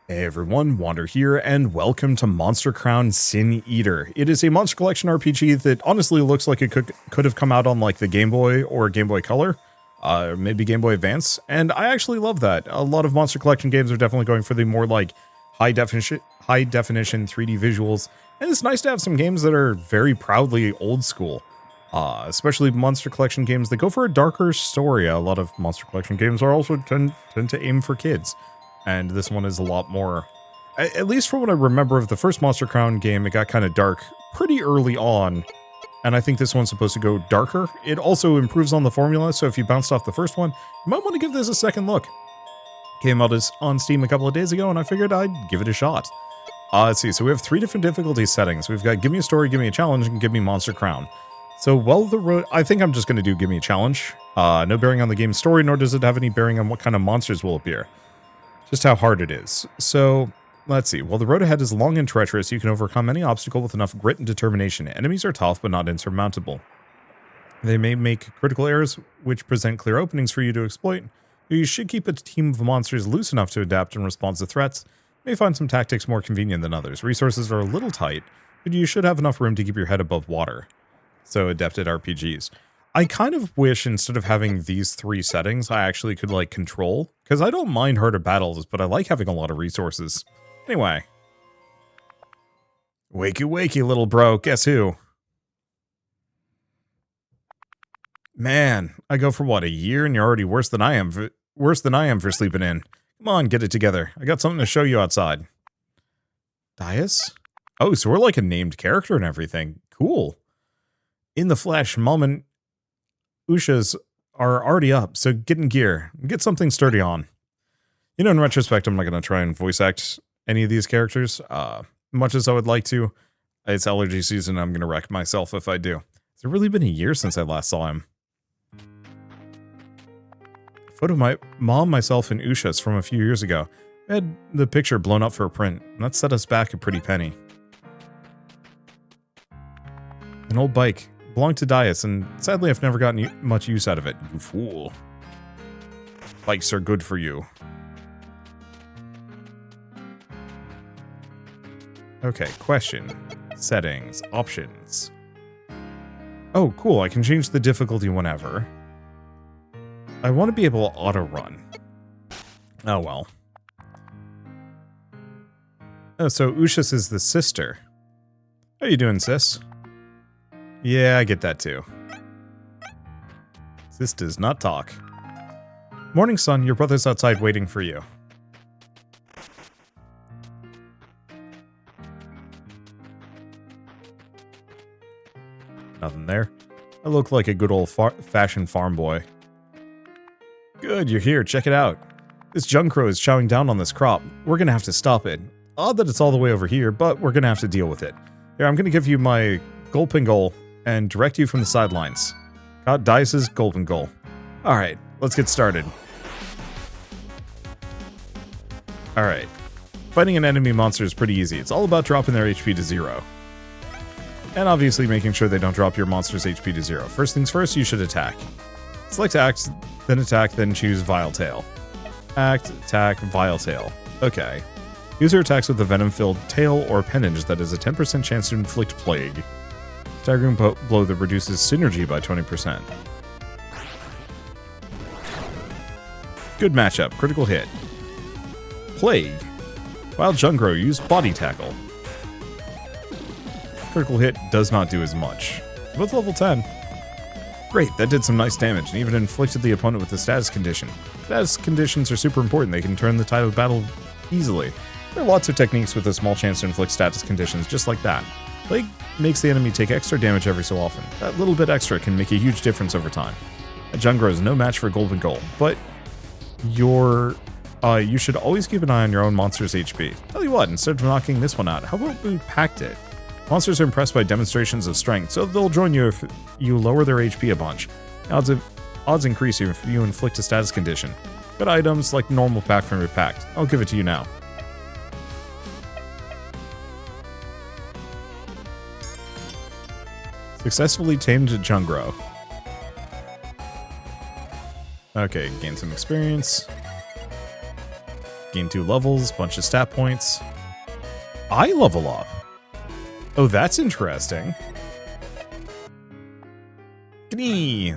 Hey everyone, Wander here, and welcome to Monster Crown Sin Eater. It is a monster collection RPG that honestly looks like it could have come out on like the Game Boy or Game Boy Color, maybe Game Boy Advance, and I actually love that. A lot of monster collection games are definitely going for the more like high definition 3D visuals, and it's nice to have some games that are very proudly old school. Especially monster collection games that go for a darker story. A lot of monster collection games are also tend to aim for kids. And this one is a lot more, at least from what I remember of the first Monster Crown game, it got kind of dark pretty early on, and I think this one's supposed to go darker. It also improves on the formula, so if you bounced off the first one, you might want to give this a second look. Came out on Steam a couple of days ago, and I figured I'd give it a shot. Let's see, so we have 3 different difficulty settings. We've got Give Me a Story, Give Me a Challenge, and Give Me Monster Crown. So, well, I think I'm just going to do Give Me a Challenge. No bearing on the game's story, nor does it have any bearing on what kind of monsters will appear. Just how hard it is. So, let's see. While the road ahead is long and treacherous, you can overcome any obstacle with enough grit and determination. Enemies are tough, but not insurmountable. They may make critical errors, which present clear openings for you to exploit. You should keep a team of monsters loose enough to adapt in response to threats. You may find some tactics more convenient than others. Resources are a little tight, but you should have enough room to keep your head above water. So, adept at RPGs. I kind of wish instead of having these 3 settings, I actually could like control, because I don't mind harder battles, but I like having a lot of resources. Anyway. Wakey wakey, little bro, guess who? Man, I go for what, a year and you're already worse than I am for sleeping in. Come on, get it together. I got something to show you outside. Dias? Oh, so we're like a named character and everything. Cool. In the flesh, Mom and Ushas are already up, so get in gear. Get something sturdy on. You know, in retrospect, I'm not going to try and voice act any of these characters. Much as I would like to, it's allergy season, I'm going to wreck myself if I do. Has it really been a year since I last saw him? Photo of my mom, myself, and Ushas from a few years ago. I had the picture blown up for a print, and that set us back a pretty penny. An old bike. Belonged to Dias, and sadly I've never gotten much use out of it. You fool. Bikes are good for you. Okay, question. Settings. Options. Oh, cool, I can change the difficulty whenever. I want to be able to auto-run. Oh well. Oh, so Ushas is the sister. How you doing, sis? Yeah, I get that too. This does not talk. Morning, son. Your brother's outside waiting for you. Nothing there. I look like a good old-fashioned farm boy. Good, you're here. Check it out. This Junkro is chowing down on this crop. We're gonna have to stop it. Odd that it's all the way over here, but we're gonna have to deal with it. Here, I'm gonna give you my gulping goal and direct you from the sidelines. Got Dice's Golden Goal. Alright, let's get started. Alright. Fighting an enemy monster is pretty easy. It's all about dropping their HP to 0. And obviously making sure they don't drop your monster's HP to 0. First things first, you should attack. Select Act, then choose Vile Tail. Act, attack, Vile Tail. Okay. Use your attacks with a venom-filled tail or appendage that has a 10% chance to inflict plague. Staggering blow that reduces synergy by 20%. Good matchup. Critical hit. Plague. Wild Jungro, use Body Tackle. Critical hit does not do as much. Both level 10. Great, that did some nice damage and even inflicted the opponent with a status condition. Status conditions are super important. They can turn the tide of battle easily. There are lots of techniques with a small chance to inflict status conditions just like that. Plague makes the enemy take extra damage every so often. That little bit extra can make a huge difference over time. A Jungro is no match for Golden Goal, but you should always keep an eye on your own monster's HP. Tell you what, instead of knocking this one out, how about we pact it? Monsters are impressed by demonstrations of strength, so they'll join you if you lower their HP a bunch. Odds increase if you inflict a status condition. Good items like normal pack from your pact. I'll give it to you now. Successfully tamed Jungro. Okay, gain some experience. Gain 2 levels, bunch of stat points. I level up. Oh, that's interesting. Knee.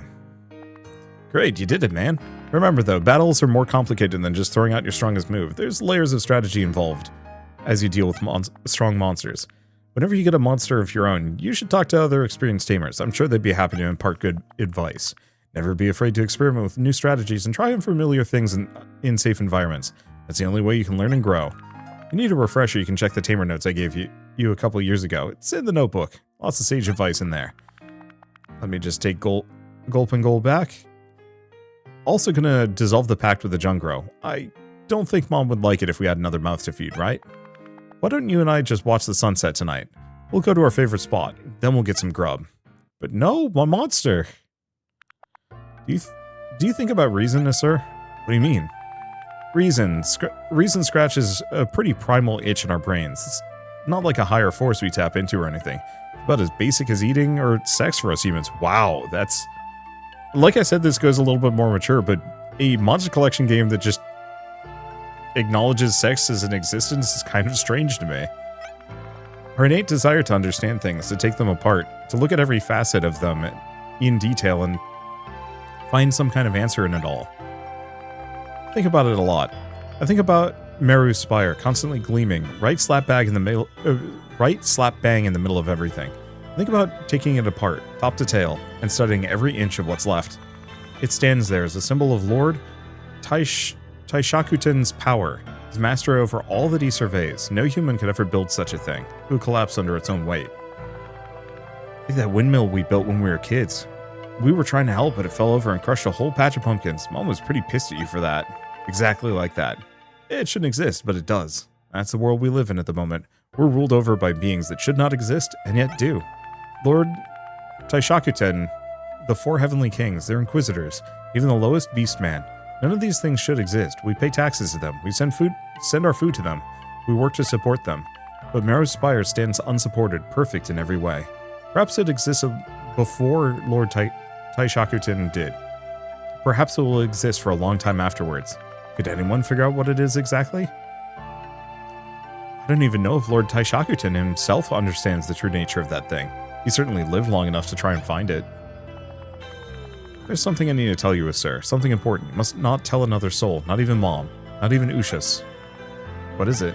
Great, you did it, man. Remember though, battles are more complicated than just throwing out your strongest move. There's layers of strategy involved as you deal with strong monsters. Whenever you get a monster of your own, you should talk to other experienced tamers. I'm sure they'd be happy to impart good advice. Never be afraid to experiment with new strategies and try unfamiliar things in safe environments. That's the only way you can learn and grow. If you need a refresher, you can check the tamer notes I gave you a couple years ago. It's in the notebook. Lots of sage advice in there. Let me just take Gulp and Gold back. Also gonna dissolve the pact with the Jungro. I don't think Mom would like it if we had another mouth to feed, right? Why don't you and I just watch the sunset tonight? We'll go to our favorite spot, then we'll get some grub. But no, my monster. Do you think about reason, sir? What do you mean? Reason scratches a pretty primal itch in our brains. It's not like a higher force we tap into or anything. It's about as basic as eating or sex for us humans. Wow, that's... Like I said, this goes a little bit more mature, but a monster collection game that just acknowledges sex as an existence is kind of strange to me. Our innate desire to understand things, to take them apart, to look at every facet of them in detail and find some kind of answer in it all. I think about it a lot. I think about Meru's spire constantly gleaming, right slap bang in the middle of everything. Think about taking it apart, top to tail, and studying every inch of what's left. It stands there as a symbol of Lord Taishakuten's power, his mastery over all that he surveys. No human could ever build such a thing. It would collapse under its own weight. Look at that windmill we built when we were kids. We were trying to help, but it fell over and crushed a whole patch of pumpkins. Mom was pretty pissed at you for that. Exactly like that. It shouldn't exist, but it does. That's the world we live in at the moment. We're ruled over by beings that should not exist, and yet do. Lord Taishakuten, the 4 heavenly kings, their inquisitors, even the lowest beast man. None of these things should exist. We pay taxes to them. We send our food to them. We work to support them. But Meru's spire stands unsupported, perfect in every way. Perhaps it existed before Lord Taishakuten did. Perhaps it will exist for a long time afterwards. Could anyone figure out what it is exactly? I don't even know if Lord Taishakuten himself understands the true nature of that thing. He certainly lived long enough to try and find it. There's something I need to tell you, sir. Something important. You must not tell another soul. Not even Mom. Not even Ushas. What is it?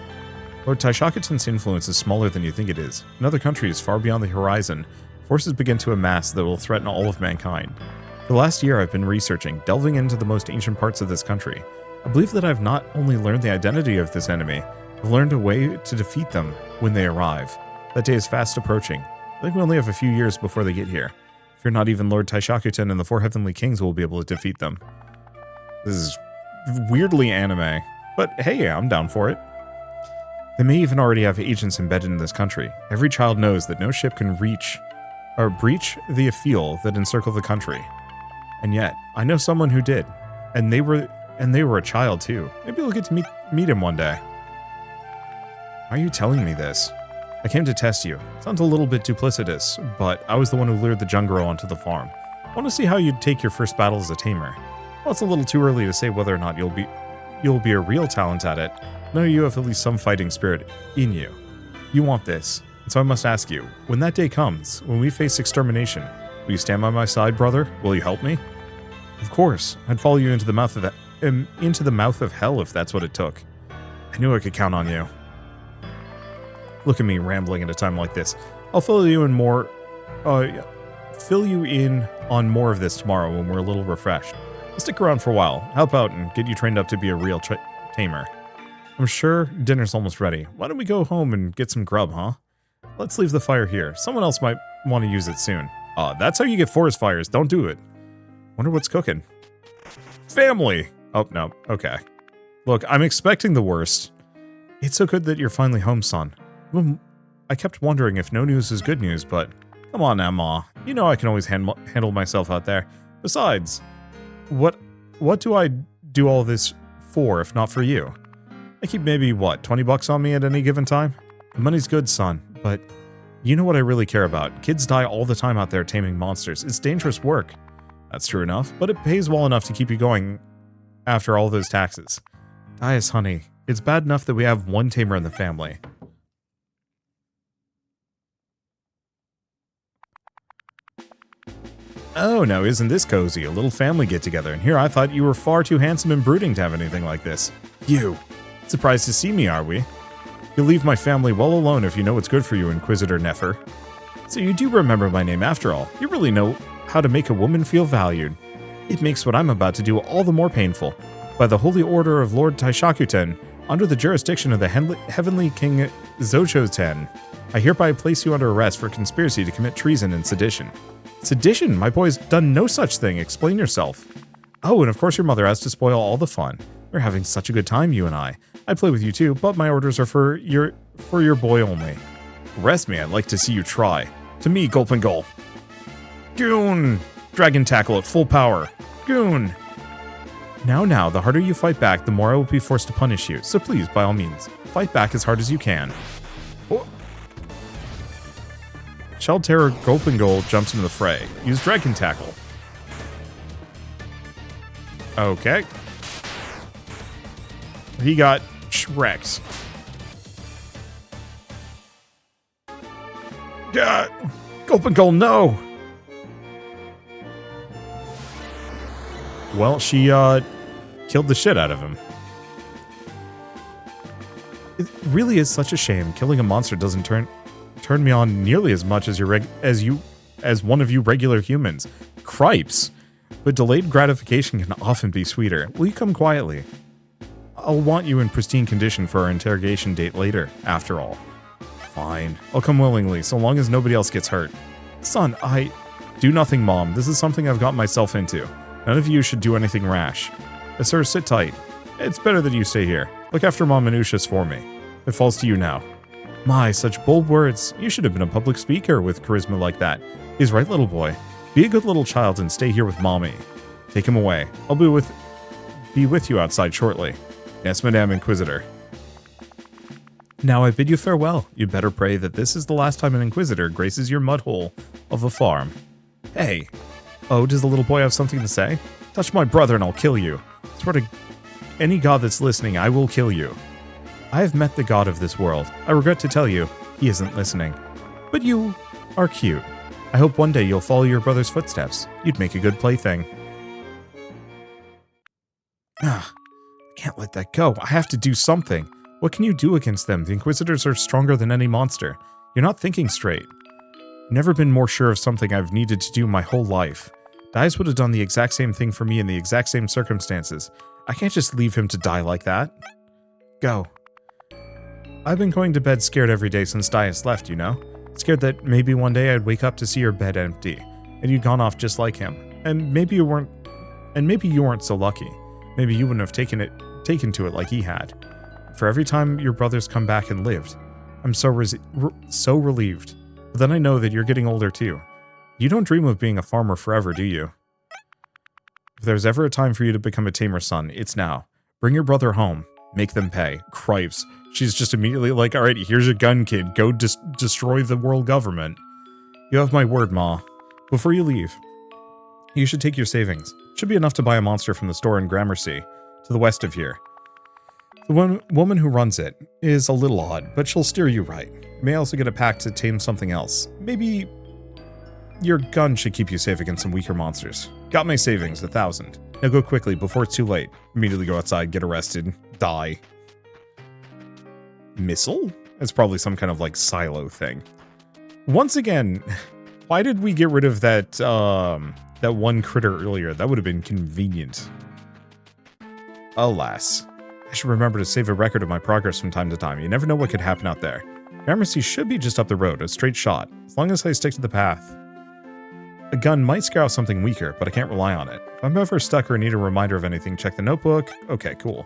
Lord Taishakuten's influence is smaller than you think it is. In other countries, far beyond the horizon, forces begin to amass that will threaten all of mankind. For the last year, I've been researching, delving into the most ancient parts of this country. I believe that I've not only learned the identity of this enemy, I've learned a way to defeat them when they arrive. That day is fast approaching. I think we only have a few years before they get here. If you're not even Lord Taishakuten and the 4 heavenly kings will be able to defeat them. This is weirdly anime, but hey, I'm down for it. They may even already have agents embedded in this country. Every child knows that no ship can breach the afiel that encircle the country. And yet, I know someone who did, and they were a child too. Maybe we'll get to meet him one day. Why are you telling me this? I came to test you. Sounds a little bit duplicitous, but I was the one who lured the Jungro onto the farm. I want to see how you'd take your first battle as a tamer. Well, it's a little too early to say whether or not you'll be a real talent at it. I know you have at least some fighting spirit in you. You want this, and so I must ask you, when that day comes, when we face extermination, will you stand by my side, brother? Will you help me? Of course. I'd follow you into the mouth of hell if that's what it took. I knew I could count on you. Look at me rambling at a time like this. I'll fill you in on more of this tomorrow when we're a little refreshed. I'll stick around for a while, help out, and get you trained up to be a real tamer. I'm sure dinner's almost ready. Why don't we go home and get some grub, huh? Let's leave the fire here. Someone else might want to use it soon. That's how you get forest fires. Don't do it. Wonder what's cooking. Family! Oh, no. Okay. Look, I'm expecting the worst. It's so good that you're finally home, son. I kept wondering if no news is good news, but come on now, Ma. You know I can always handle myself out there. Besides, what do I do all this for if not for you? I keep maybe, $20 on me at any given time? The money's good, son, but you know what I really care about. Kids die all the time out there taming monsters. It's dangerous work. That's true enough, but it pays well enough to keep you going after all those taxes. Dias, honey, It's bad enough that we have one tamer in the family. Oh, now isn't this cozy? A little family get-together, and here I thought you were far too handsome and brooding to have anything like this. You! Surprised to see me, are we? You'll leave my family well alone if you know what's good for you, Inquisitor Nefer. So you do remember my name after all. You really know how to make a woman feel valued. It makes what I'm about to do all the more painful. By the holy order of Lord Taishakuten, under the jurisdiction of the Heavenly King Zochoten, I hereby place you under arrest for conspiracy to commit treason and sedition. Sedition? My boy's done no such thing. Explain yourself. Oh, and of course your mother has to spoil all the fun. We're having such a good time, you and I. I play with you too, but my orders are for your boy only. Rest me, I'd like to see you try. To me, Gulp and Goal. Goon! Dragon tackle at full power. Goon! Now, the harder you fight back, the more I will be forced to punish you. So please, by all means, fight back as hard as you can. Oh. Shell Terror Gulp and Goal jumps into the fray. Use Dragon Tackle. Okay. He got Shrek's. Gulp and Goal, no! Well, she killed the shit out of him. It really is such a shame. Killing a monster doesn't turn me on nearly as much as one of you regular humans. Cripes. But delayed gratification can often be sweeter. Will you come quietly? I'll want you in pristine condition for our interrogation date later, after all. Fine. I'll come willingly, so long as nobody else gets hurt. Son, do nothing, Mom. This is something I've got myself into. None of you should do anything rash. Sir, sit tight. It's better that you stay here. Look after Mom and Ushas for me. It falls to you now. My, such bold words. You should have been a public speaker with charisma like that. He's right, little boy. Be a good little child and stay here with Mommy. Take him away. I'll be with you outside shortly. Yes, Madame Inquisitor. Now I bid you farewell. You'd better pray that this is the last time an Inquisitor graces your mudhole of a farm. Hey. Oh, does the little boy have something to say? Touch my brother and I'll kill you. Swear to any god that's listening, I will kill you. I have met the god of this world. I regret to tell you, he isn't listening. But you are cute. I hope one day you'll follow your brother's footsteps. You'd make a good plaything. I can't let that go. I have to do something. What can you do against them? The Inquisitors are stronger than any monster. You're not thinking straight. Never been more sure of something I've needed to do my whole life. Dias would have done the exact same thing for me in the exact same circumstances. I can't just leave him to die like that. Go. I've been going to bed scared every day since Dias left, you know? Scared that maybe one day I'd wake up to see your bed empty, and you'd gone off just like him. And maybe you weren't so lucky. Maybe you wouldn't have taken to it like he had. For every time your brothers come back and lived, I'm so relieved. But then I know that you're getting older too. You don't dream of being a farmer forever, do you? If there's ever a time for you to become a tamer, son, it's now. Bring your brother home. Make them pay. Cripes. She's just immediately like, alright, here's your gun, kid. Go destroy the world government. You have my word, Ma. Before you leave, you should take your savings. Should be enough to buy a monster from the store in Gramercy, to the west of here. The woman who runs it is a little odd, but she'll steer you right. You may also get a pack to tame something else. Maybe your gun should keep you safe against some weaker monsters. Got my savings, 1,000. Now go quickly before it's too late. Immediately go outside, get arrested, die. Missile? That's probably some kind of like silo thing. Once again, why did we get rid of that that one critter earlier? That would have been convenient. Alas. I should remember to save a record of my progress from time to time. You never know what could happen out there. Gramercy should be just up the road, a straight shot, as long as I stick to the path. A gun might scare out something weaker, but I can't rely on it. If I'm ever stuck or need a reminder of anything, check the notebook. Okay, cool.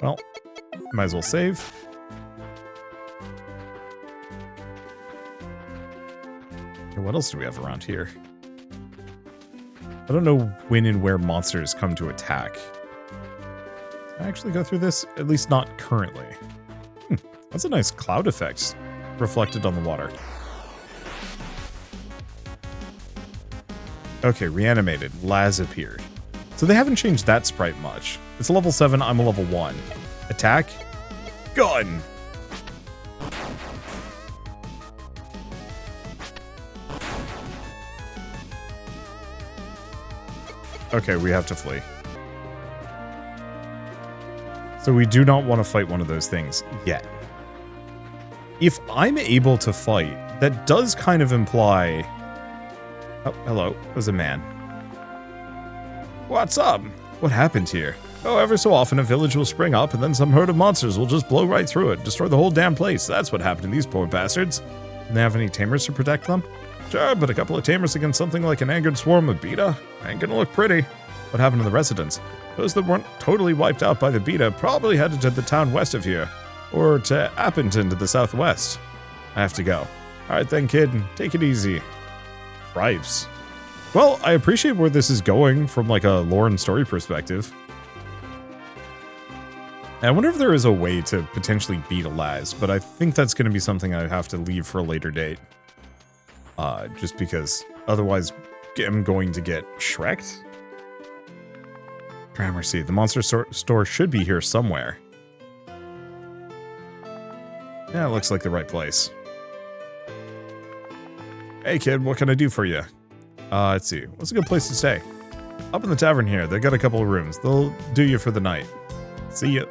Well, might as well save. Okay, what else do we have around here? I don't know when and where monsters come to attack. Can I actually go through this? At least not currently. That's a nice cloud effect reflected on the water. Okay, reanimated. Laz appeared. So they haven't changed that sprite much. It's a level 7, I'm a level 1. Attack? gun! Okay, we have to flee. So we do not want to fight one of those things yet. If I'm able to fight, that does kind of imply... Oh, hello. It was a man. What's up? What happened here? Oh, ever so often a village will spring up and then some herd of monsters will just blow right through it, destroy the whole damn place. That's what happened to these poor bastards. Do they have any tamers to protect them? Sure, but a couple of tamers against something like an angered swarm of beta ain't gonna look pretty. What happened to the residents? Those that weren't totally wiped out by the beta probably headed to the town west of here, or to Appington to the southwest. I have to go. Alright then, kid, take it easy. Cripes. Well, I appreciate where this is going from like a lore and story perspective. I wonder if there is a way to potentially beat a Laz, but I think that's going to be something I have to leave for a later date. Just because otherwise I'm going to get Shrek'd. Gramercy, the monster store should be here somewhere. Yeah, it looks like the right place. Hey kid, what can I do for you? Let's see, what's a good place to stay? Up in the tavern here, they got a couple of rooms. They'll do you for the night. See ya.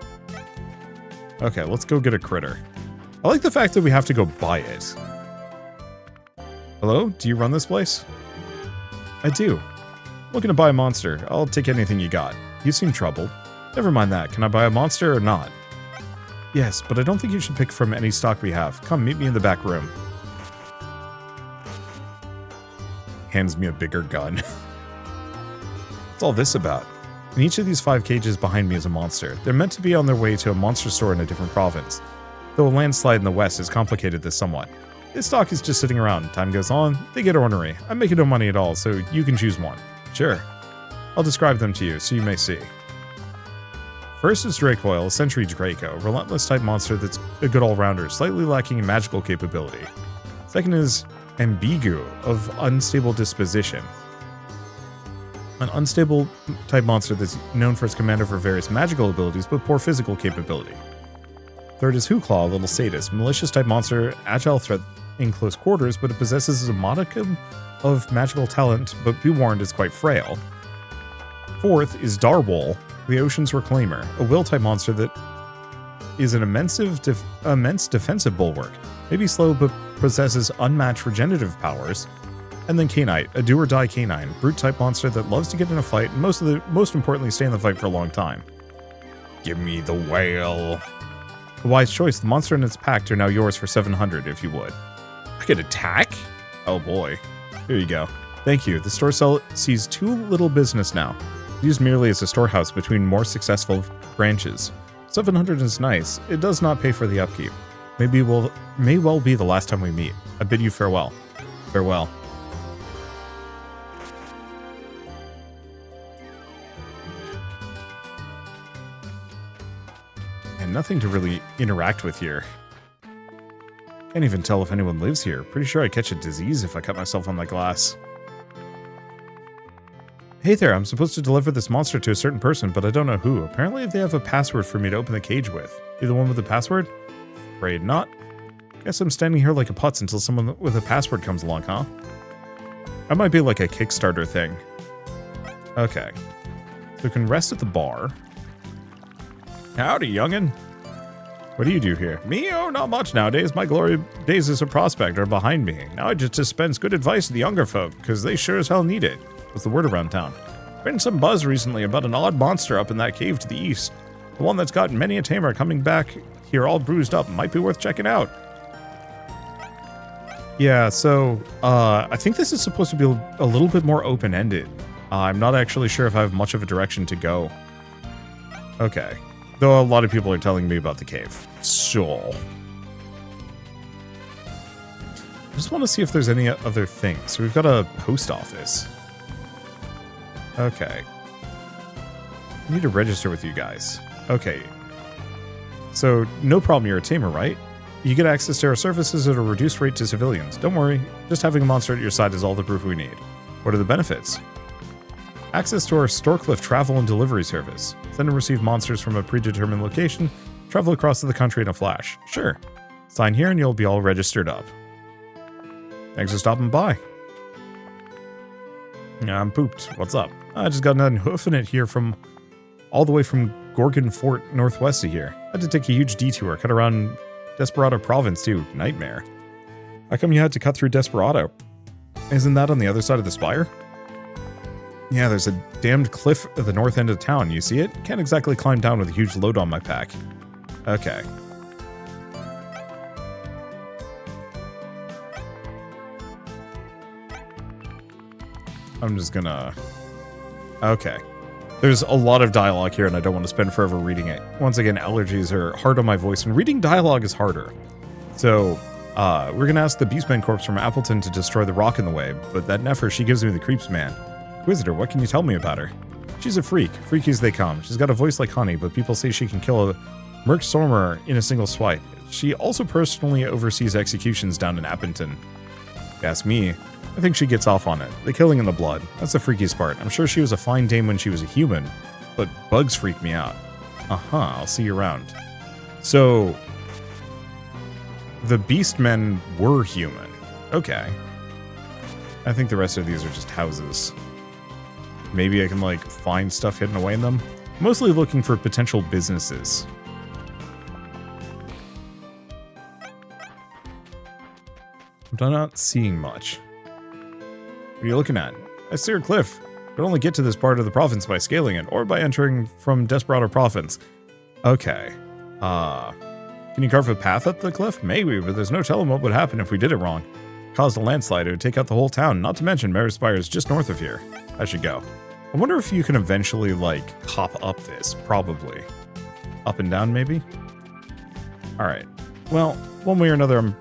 Okay, let's go get a critter. I like the fact that we have to go buy it. Hello? Do you run this place? I do. Looking to buy a monster. I'll take anything you got. You seem troubled. Never mind that. Can I buy a monster or not? Yes, but I don't think you should pick from any stock we have. Come, meet me in the back room. Hands me a bigger gun. What's all this about? In each of these 5 cages behind me is a monster. They're meant to be on their way to a monster store in a different province. Though a landslide in the west has complicated this somewhat. This stock is just sitting around. Time goes on, they get ornery. I'm making no money at all, so you can choose one. Sure. I'll describe them to you, so you may see. First is Dracoil, a Century Draco, a relentless type monster that's a good all-rounder, slightly lacking in magical capability. Second is Ambigu, of unstable disposition. An unstable type monster that's known for its commander for various magical abilities, but poor physical capability. Third is Hooclaw, a little sadist, malicious type monster, agile threat in close quarters, but it possesses a modicum of magical talent, but be warned, it's quite frail. Fourth is Darwol, the Ocean's Reclaimer, a will-type monster that is an immense defensive bulwark, maybe slow but possesses unmatched regenerative powers. And then Canite, a do-or-die canine, brute-type monster that loves to get in a fight and most importantly stay in the fight for a long time. Give me the whale. A wise choice, the monster and its pack are now yours for 700 if you would. I could attack? Oh boy. Here you go. Thank you. The store sees too little business now. Used merely as a storehouse between more successful branches. 700 is nice. It does not pay for the upkeep. May well be the last time we meet. I bid you farewell. Farewell. And nothing to really interact with here. Can't even tell if anyone lives here. Pretty sure I'd catch a disease if I cut myself on my glass. Hey there, I'm supposed to deliver this monster to a certain person, but I don't know who. Apparently they have a password for me to open the cage with. You the one with the password? Afraid not. Guess I'm standing here like a putz until someone with a password comes along, huh? That might be like a Kickstarter thing. Okay. So we can rest at the bar. Howdy, youngin'. What do you do here? Me? Oh, not much nowadays. My glory days as a prospector are behind me. Now I just dispense good advice to the younger folk, because they sure as hell need it. What's the word around town? Been some buzz recently about an odd monster up in that cave to the east. The one that's got many a tamer coming back here all bruised up. Might be worth checking out. Yeah, so, I think this is supposed to be a little bit more open-ended. I'm not actually sure if I have much of a direction to go. Okay. Though a lot of people are telling me about the cave. So. I just want to see if there's any other things. So we've got a post office. Okay. I need to register with you guys. Okay. So, no problem, you're a tamer, right? You get access to our services at a reduced rate to civilians. Don't worry, just having a monster at your side is all the proof we need. What are the benefits? Access to our Storcliff travel and delivery service. Send and receive monsters from a predetermined location Travel across the country in a flash. Sure. Sign here and you'll be all registered up. Thanks for stopping by. Yeah, I'm pooped. What's up? I just got done hoofing it here from all the way from Gorgon Fort northwest of here. I had to take a huge detour, cut around Desperado Province too. Nightmare. How come you had to cut through Desperado? Isn't that on the other side of the spire? Yeah, there's a damned cliff at the north end of town. You see it? Can't exactly climb down with a huge load on my pack. Okay. I'm just gonna... Okay. There's a lot of dialogue here and I don't want to spend forever reading it. Once again, allergies are hard on my voice and reading dialogue is harder. So, we're gonna ask the Beastman Corpse from Appleton to destroy the rock in the way, but that Nefer, she gives me the creeps, man. Inquisitor, what can you tell me about her? She's a freak. Freaky as they come. She's got a voice like honey, but people say she can kill a Merc Stormer in a single swipe. She also personally oversees executions down in Appleton. If you ask me, I think she gets off on it. The killing and the blood. That's the freakiest part. I'm sure she was a fine dame when she was a human, but bugs freak me out. I'll see you around. So, the Beastmen were human. Okay. I think the rest of these are just houses. Maybe I can, like, find stuff hidden away in them. Mostly looking for potential businesses. I'm not seeing much. What are you looking at? I see a cliff. You can only get to this part of the province by scaling it, or by entering from Desperado Province. Okay. Can you carve a path up the cliff? Maybe, but there's no telling what would happen if we did it wrong. Caused a landslide, it would take out the whole town, not to mention Mary's Spire is just north of here. I should go. I wonder if you can eventually, like, hop up this. Probably. Up and down, maybe? Alright. Well, one way or another, I'm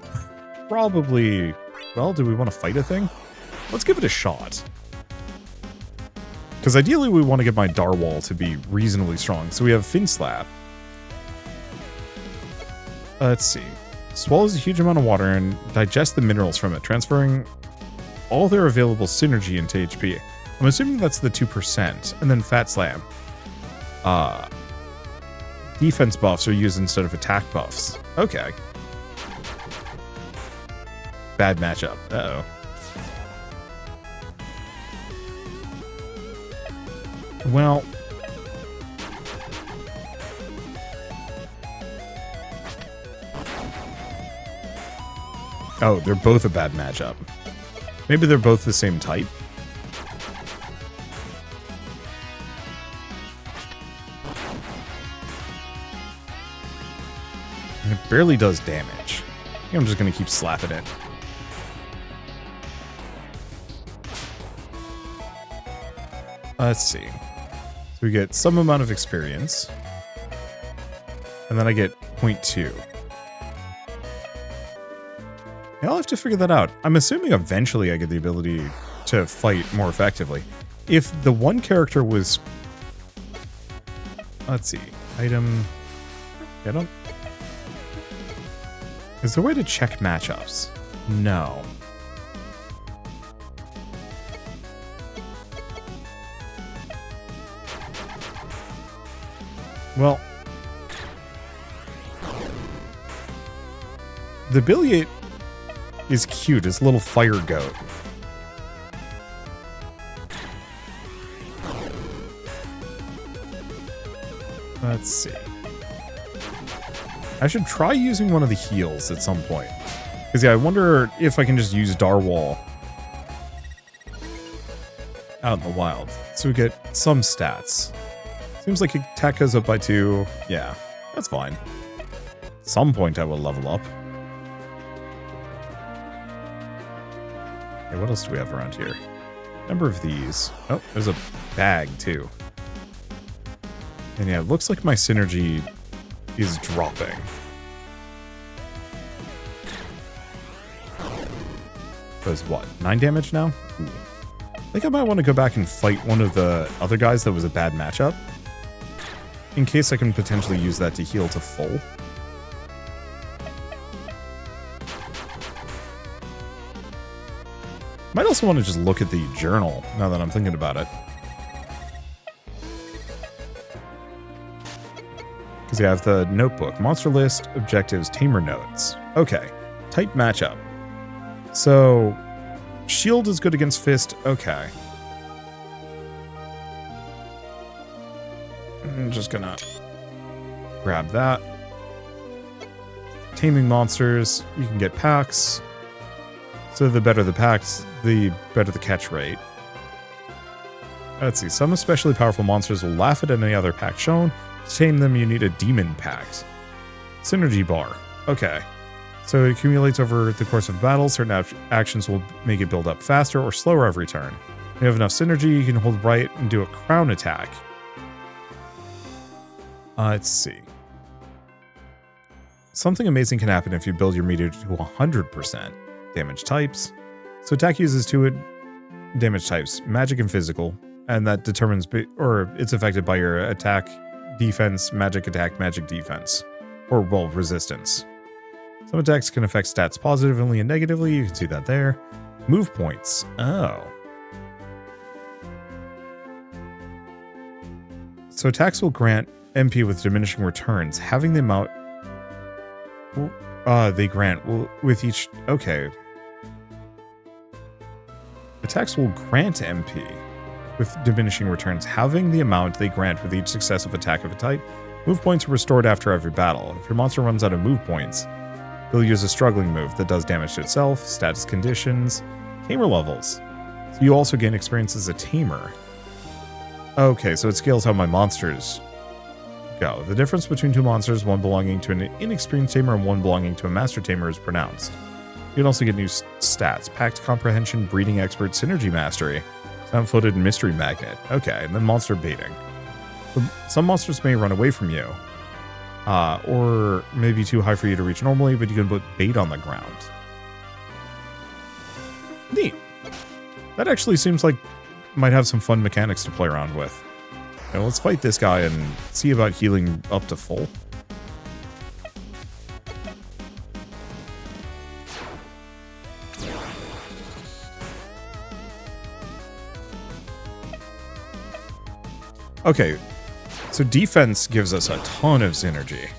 probably... Well, do we want to fight a thing? Let's give it a shot. Because ideally we want to get my Darwall to be reasonably strong. So we have Fin Slap. Let's see. Swallows a huge amount of water and digests the minerals from it, transferring all their available synergy into HP. I'm assuming that's the 2%. And then Fat Slam. Defense buffs are used instead of attack buffs. Okay. Bad matchup. Uh-oh. Well... Oh, they're both a bad matchup. Maybe they're both the same type. And it barely does damage. I think I'm just going to keep slapping it. Let's see. So we get some amount of experience. And then I get 0.2. Yeah, I'll have to figure that out. I'm assuming eventually I get the ability to fight more effectively. If the one character was... Let's see. Item... I don't... Is there a way to check matchups? No. Well... The Biliate is cute. It's a little fire goat. Let's see. I should try using one of the heals at some point. Because yeah, I wonder if I can just use Darwall out in the wild. So we get some stats. Seems like attack goes up by 2. Yeah, that's fine. At some point I will level up. Okay, what else do we have around here? Number of these. Oh, there's a bag too. And yeah, it looks like my synergy is dropping. Does what? 9 damage now? Ooh. I think I might want to go back and fight one of the other guys that was a bad matchup. In case I can potentially use that to heal to full. Might also want to just look at the journal, now that I'm thinking about it. Because you have the notebook, monster list, objectives, tamer notes. Okay, type matchup. So, shield is good against fist. Okay. I'm just gonna grab that. Taming monsters, you can get packs. So the better the packs, the better the catch rate. Let's see, some especially powerful monsters will laugh at any other pack shown. To tame them, you need a demon pact. Synergy bar. Okay. So it accumulates over the course of battle. Certain actions will make it build up faster or slower every turn. If you have enough synergy, you can hold right and do a crown attack. Let's see. Something amazing can happen if you build your meter to 100%. Damage types. So attack uses two damage types, magic and physical, and that determines, or it's affected by your attack, defense, magic attack, magic defense, or well, resistance. Some attacks can affect stats positively and negatively. You can see that there. Move points. Oh. So attacks will grant MP with diminishing returns. Having the amount they grant with each... Okay. Attacks will grant MP with diminishing returns. Having the amount they grant with each successive attack of a type. Move points are restored after every battle. If your monster runs out of move points, they'll use a struggling move that does damage to itself, status conditions, tamer levels. So you also gain experience as a tamer. Okay, so it scales how my monsters go. The difference between two monsters, one belonging to an inexperienced tamer and one belonging to a master tamer, is pronounced. You can also get new stats. Pact Comprehension, Breeding Expert, Synergy Mastery, Sound-Footed, and Mystery Magnet. Okay, and then Monster Baiting. Some monsters may run away from you, or maybe too high for you to reach normally, but you can put bait on the ground. Neat. That actually seems like might have some fun mechanics to play around with. Now let's fight this guy and see about healing up to full. Okay, so defense gives us a ton of synergy.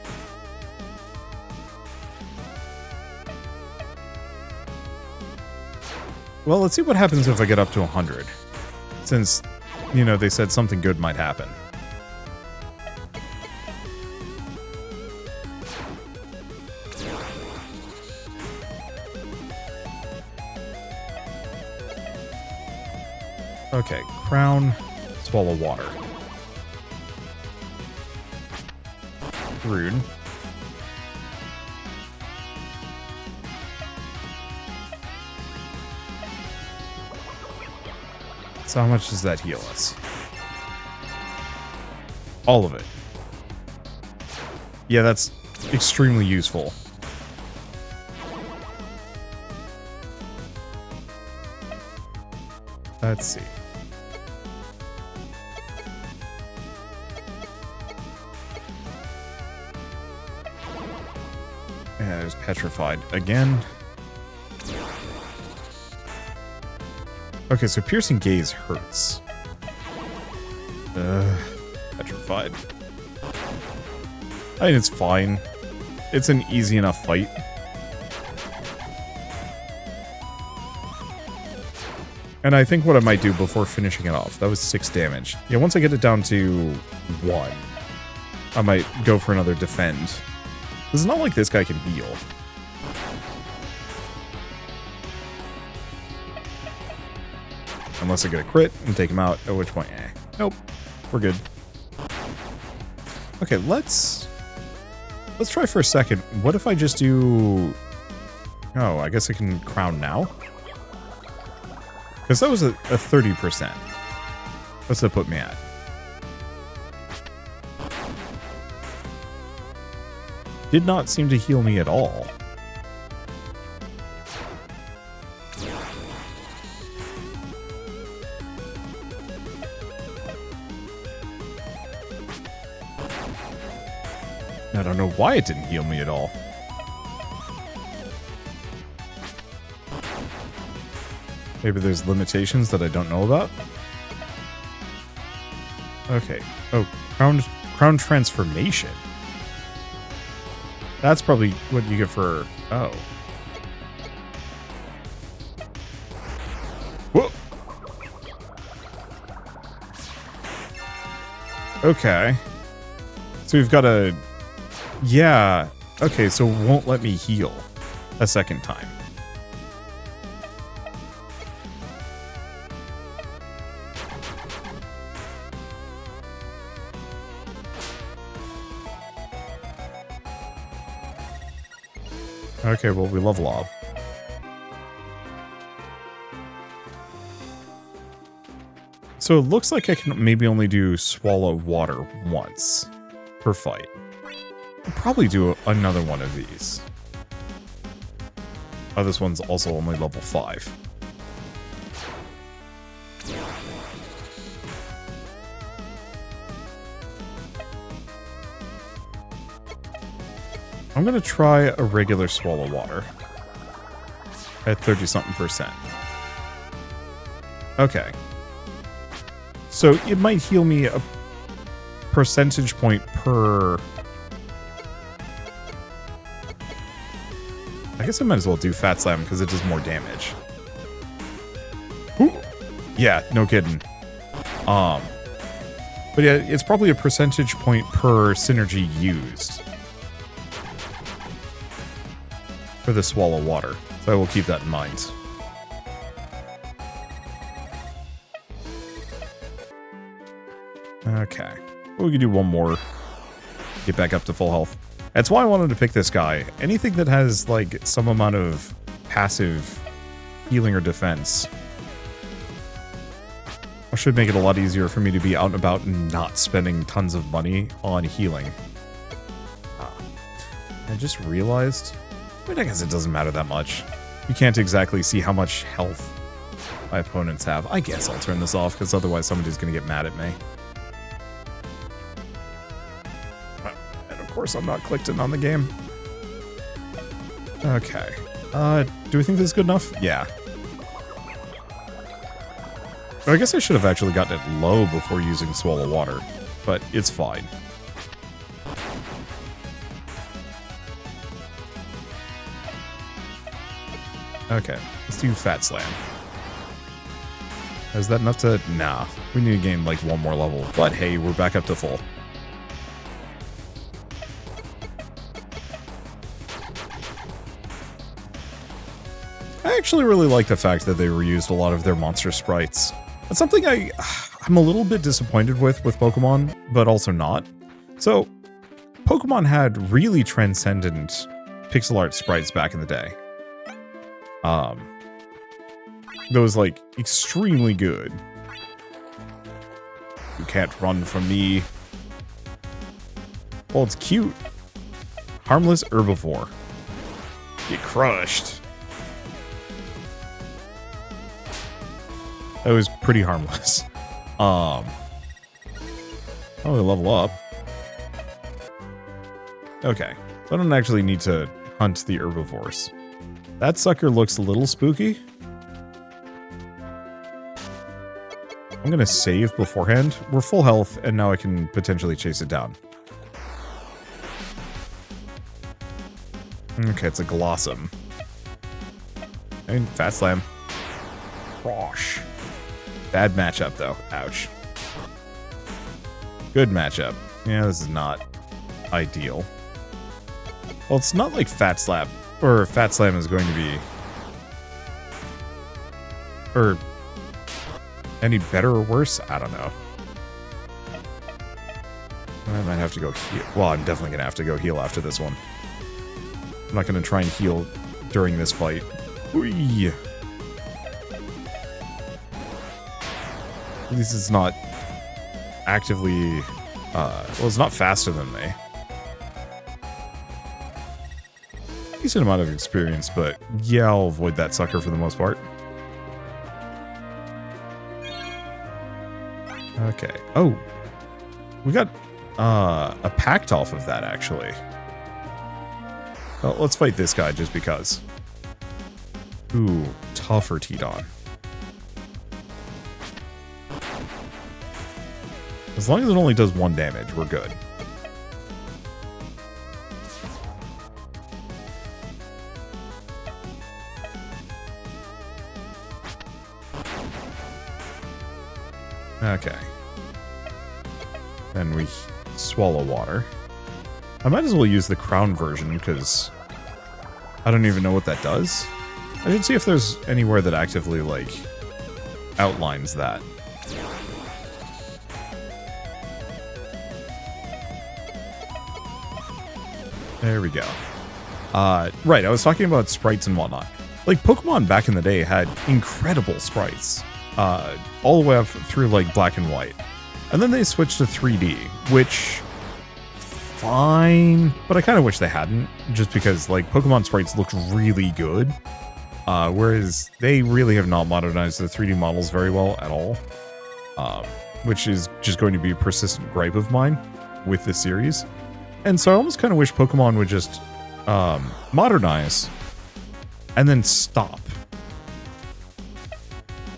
Well, let's see what happens if I get up to 100. Since, you know, they said something good might happen. Okay, crown, swallow water. Rude. So how much does that heal us? All of it. Yeah, that's extremely useful. Let's see. Yeah, there's petrified again. Okay, so piercing gaze hurts. Petrified. I mean, it's fine. It's an easy enough fight. And I think what I might do before finishing it off, that was 6 damage. Yeah, once I get it down to 1, I might go for another defend. It's not like this guy can heal. Unless I get a crit and take him out, at which point, nope, we're good. Okay, let's try for a second. What if I just do... Oh, I guess I can crown now? Because that was a 30%. What's that put me at? Did not seem to heal me at all. I don't know why it didn't heal me at all. Maybe there's limitations that I don't know about. Okay. Oh, crown transformation. That's probably what you get for... Oh. Whoa. Okay. So we've got a... Yeah. Okay, so it won't let me heal a second time. Okay, well, we level up. So it looks like I can maybe only do swallow water once per fight. I'll probably do another one of these. Oh, this one's also only level 5. I'm gonna try a regular swallow water at 30-something%. Okay. So it might heal me a percentage point per... I guess I might as well do Fat Slam because it does more damage. Ooh. Yeah, no kidding. But yeah, it's probably a percentage point per synergy used for the swallow water. So I will keep that in mind. Okay. We can do one more. Get back up to full health. That's why I wanted to pick this guy. Anything that has, like, some amount of passive healing or defense should make it a lot easier for me to be out and about and not spending tons of money on healing. I just realized... I mean, I guess it doesn't matter that much. You can't exactly see how much health my opponents have. I guess I'll turn this off, because otherwise somebody's going to get mad at me. And of course I'm not clicked in on the game. Okay. Do we think this is good enough? Yeah. I guess I should have actually gotten it low before using swallow water, but it's fine. Okay, let's do Fat Slam. Is that enough to... Nah, we need to gain like one more level. But hey, we're back up to full. I actually really like the fact that they reused a lot of their monster sprites. That's something I'm a little bit disappointed with Pokemon, but also not. So, Pokemon had really transcendent pixel art sprites back in the day. That was, like, extremely good. You can't run from me. Well, it's cute. Harmless herbivore. Get crushed. That was pretty harmless. Oh, they level up. Okay. So I don't actually need to hunt the herbivores. That sucker looks a little spooky. I'm gonna save beforehand. We're full health, and now I can potentially chase it down. Okay, it's a Glossum. And Fat Slam. Rosh. Bad matchup, though. Ouch. Good matchup. Yeah, this is not ideal. Well, it's not like Fat Slap, or Fat Slam is going to be... or any better or worse? I don't know. I might have to go heal. Well, I'm definitely going to have to go heal after this one. I'm not going to try and heal during this fight. Whee! At least it's not actively... well, it's not faster than me. Decent amount of experience, but yeah, I'll avoid that sucker for the most part. Okay. Oh! We got a pact off of that, actually. Well, let's fight this guy just because. Ooh, tougher Tidon. As long as it only does 1 damage, we're good. Okay. Then we swallow water. I might as well use the crown version because I don't even know what that does. I should see if there's anywhere that actively, like, outlines that. There we go. Right, I was talking about sprites and whatnot. Like, Pokemon back in the day had incredible sprites. All the way up through, like, black and white. And then they switched to 3D, which... fine. But I kind of wish they hadn't, just because, like, Pokemon sprites look really good. Whereas they really have not modernized the 3D models very well at all. Which is just going to be a persistent gripe of mine with this series. And so I almost kind of wish Pokemon would just modernize and then stop.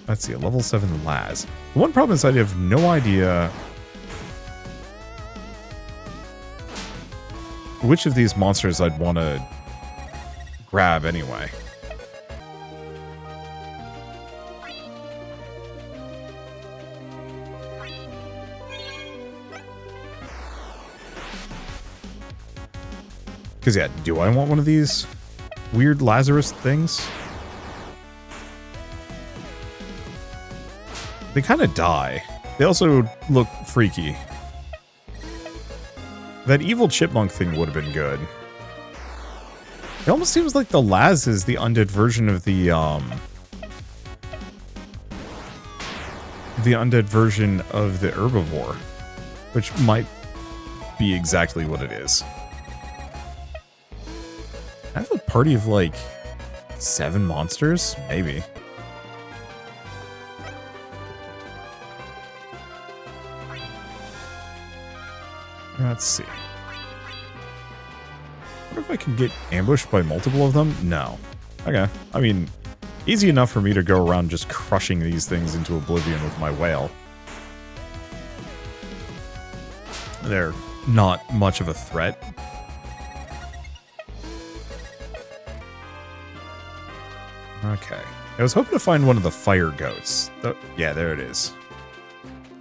Let's see, a level 7 Laz. The one problem is I have no idea which of these monsters I'd want to grab anyway. Because, yeah, do I want one of these weird Lazarus things? They kind of die. They also look freaky. That evil chipmunk thing would have been good. It almost seems like the Laz is the undead version of the undead version of the herbivore, which might be exactly what it is. I have a party of, like, 7 monsters? Maybe. Let's see. What if I can get ambushed by multiple of them? No. Okay. I mean, easy enough for me to go around just crushing these things into oblivion with my whale. They're not much of a threat. Okay. I was hoping to find one of the fire goats. Yeah, there it is.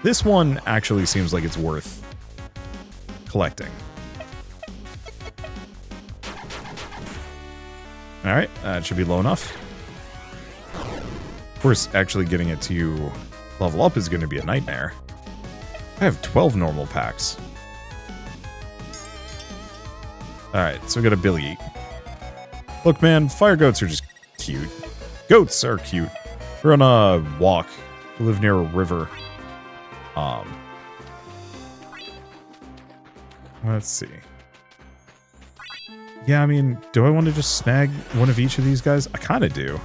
This one actually seems like it's worth collecting. Alright, that should be low enough. Of course, actually getting it to level up is going to be a nightmare. I have 12 normal packs. Alright, so we got a Billy. Look, man, fire goats are just cute. Goats are cute. We're on a walk. We live near a river. Let's see. Yeah, I mean, do I want to just snag one of each of these guys? I kind of do.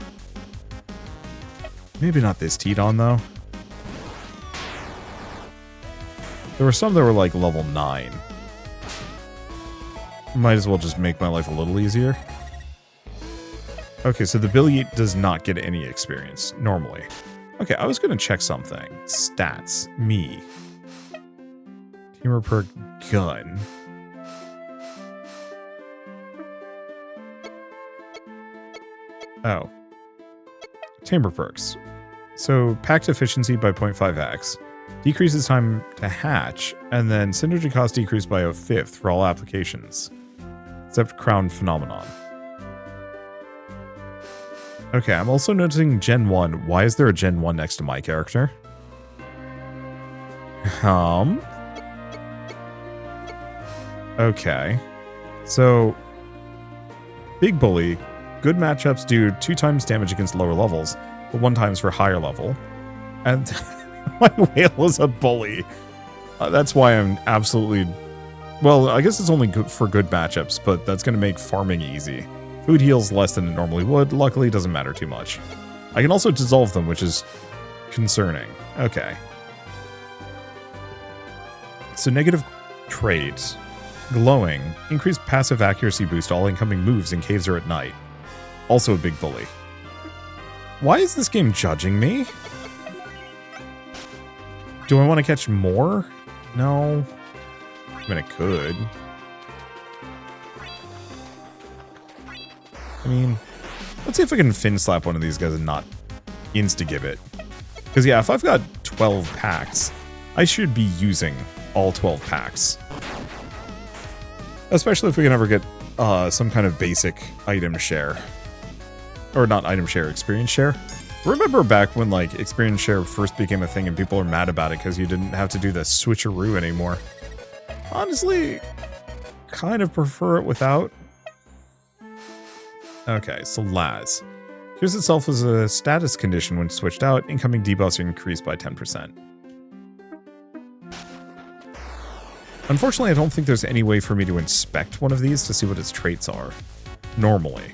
Maybe not this Tidon, though. There were some that were like level 9. Might as well just make my life a little easier. Okay, so the Billy does not get any experience, normally. Okay, I was going to check something. Stats. Me. Tamer per gun. Oh. Tamer perks. So, packed efficiency by 0.5x. Decreases time to hatch. And then synergy cost decreased by 1/5 for all applications. Except Crown Phenomenon. Okay, I'm also noticing Gen 1. Why is there a Gen 1 next to my character? Okay. So, Big Bully. Good matchups do 2 times damage against lower levels, but 1 times for higher level. And my whale is a bully. That's why I'm absolutely... Well, I guess it's only good for good matchups, but that's going to make farming easy. Food heals less than it normally would. Luckily, it doesn't matter too much. I can also dissolve them, which is concerning. Okay. So negative trades. Glowing. Increased passive accuracy boost all incoming moves in caves or at night. Also a big bully. Why is this game judging me? Do I want to catch more? No. I mean, I could. I mean, let's see if I can fin slap one of these guys and not insta-give it. Because, yeah, if I've got 12 packs, I should be using all 12 packs. Especially if we can ever get some kind of basic item share. Or not item share, experience share. Remember back when like experience share first became a thing and people were mad about it because you didn't have to do the switcheroo anymore. Honestly, kind of prefer it without. Okay, so Laz. Here's itself as a status condition when switched out. Incoming debuffs are increased by 10%. Unfortunately, I don't think there's any way for me to inspect one of these to see what its traits are. Normally.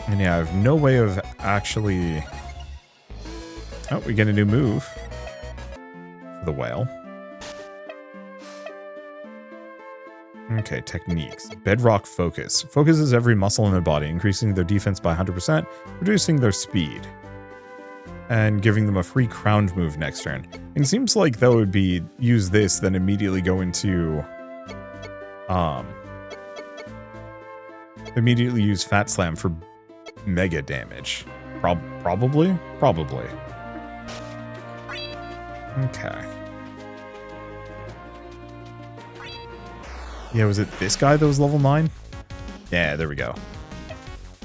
And yeah, I have no way of actually... Oh, we get a new move. For the whale. Okay, techniques. Bedrock Focus. Focuses every muscle in their body, increasing their defense by 100%, reducing their speed. And giving them a free crowned move next turn. And it seems like that would be use this, then immediately go into... Immediately use Fat Slam for mega damage. Probably? Probably. Okay. Yeah, was it this guy that was level 9? Yeah, there we go.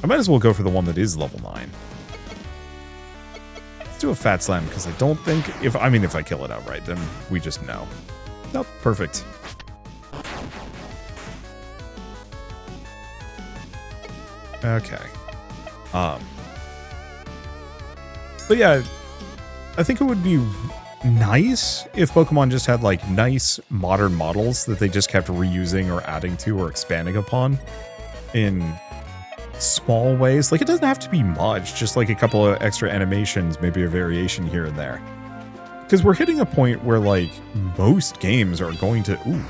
I might as well go for the one that is level 9. Let's do a Fat Slam, because I don't think... if I kill it outright, then we just know. Nope, perfect. Okay. But yeah, I think it would be nice if Pokemon just had like nice modern models that they just kept reusing or adding to or expanding upon in small ways. Like, it doesn't have to be much, just like a couple of extra animations, maybe a variation here and there. Because we're hitting a point where like most games are going to... Ooh.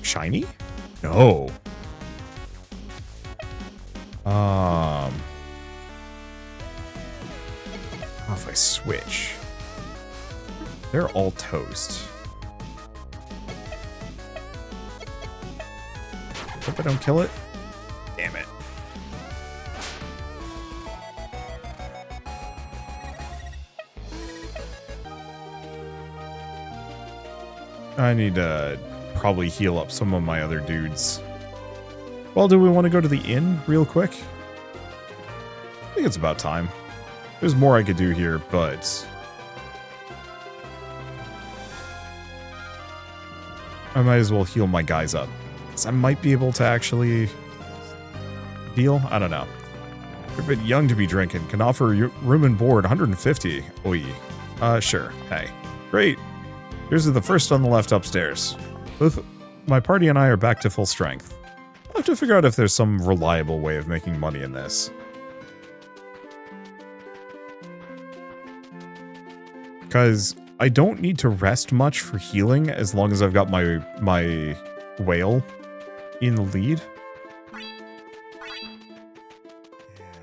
Shiny? No. If I switch, they're all toast. Hope I don't kill it. Damn it. I need to probably heal up some of my other dudes. Well, do we want to go to the inn real quick? I think it's about time. There's more I could do here, but... I might as well heal my guys up. Because I might be able to actually... deal? I don't know. You're a bit young to be drinking. Can offer room and board, 150. Oi. Sure. Hey. Great. Here's the first on the left upstairs. Both my party and I are back to full strength. I'll have to figure out if there's some reliable way of making money in this. Because I don't need to rest much for healing as long as I've got my whale in the lead.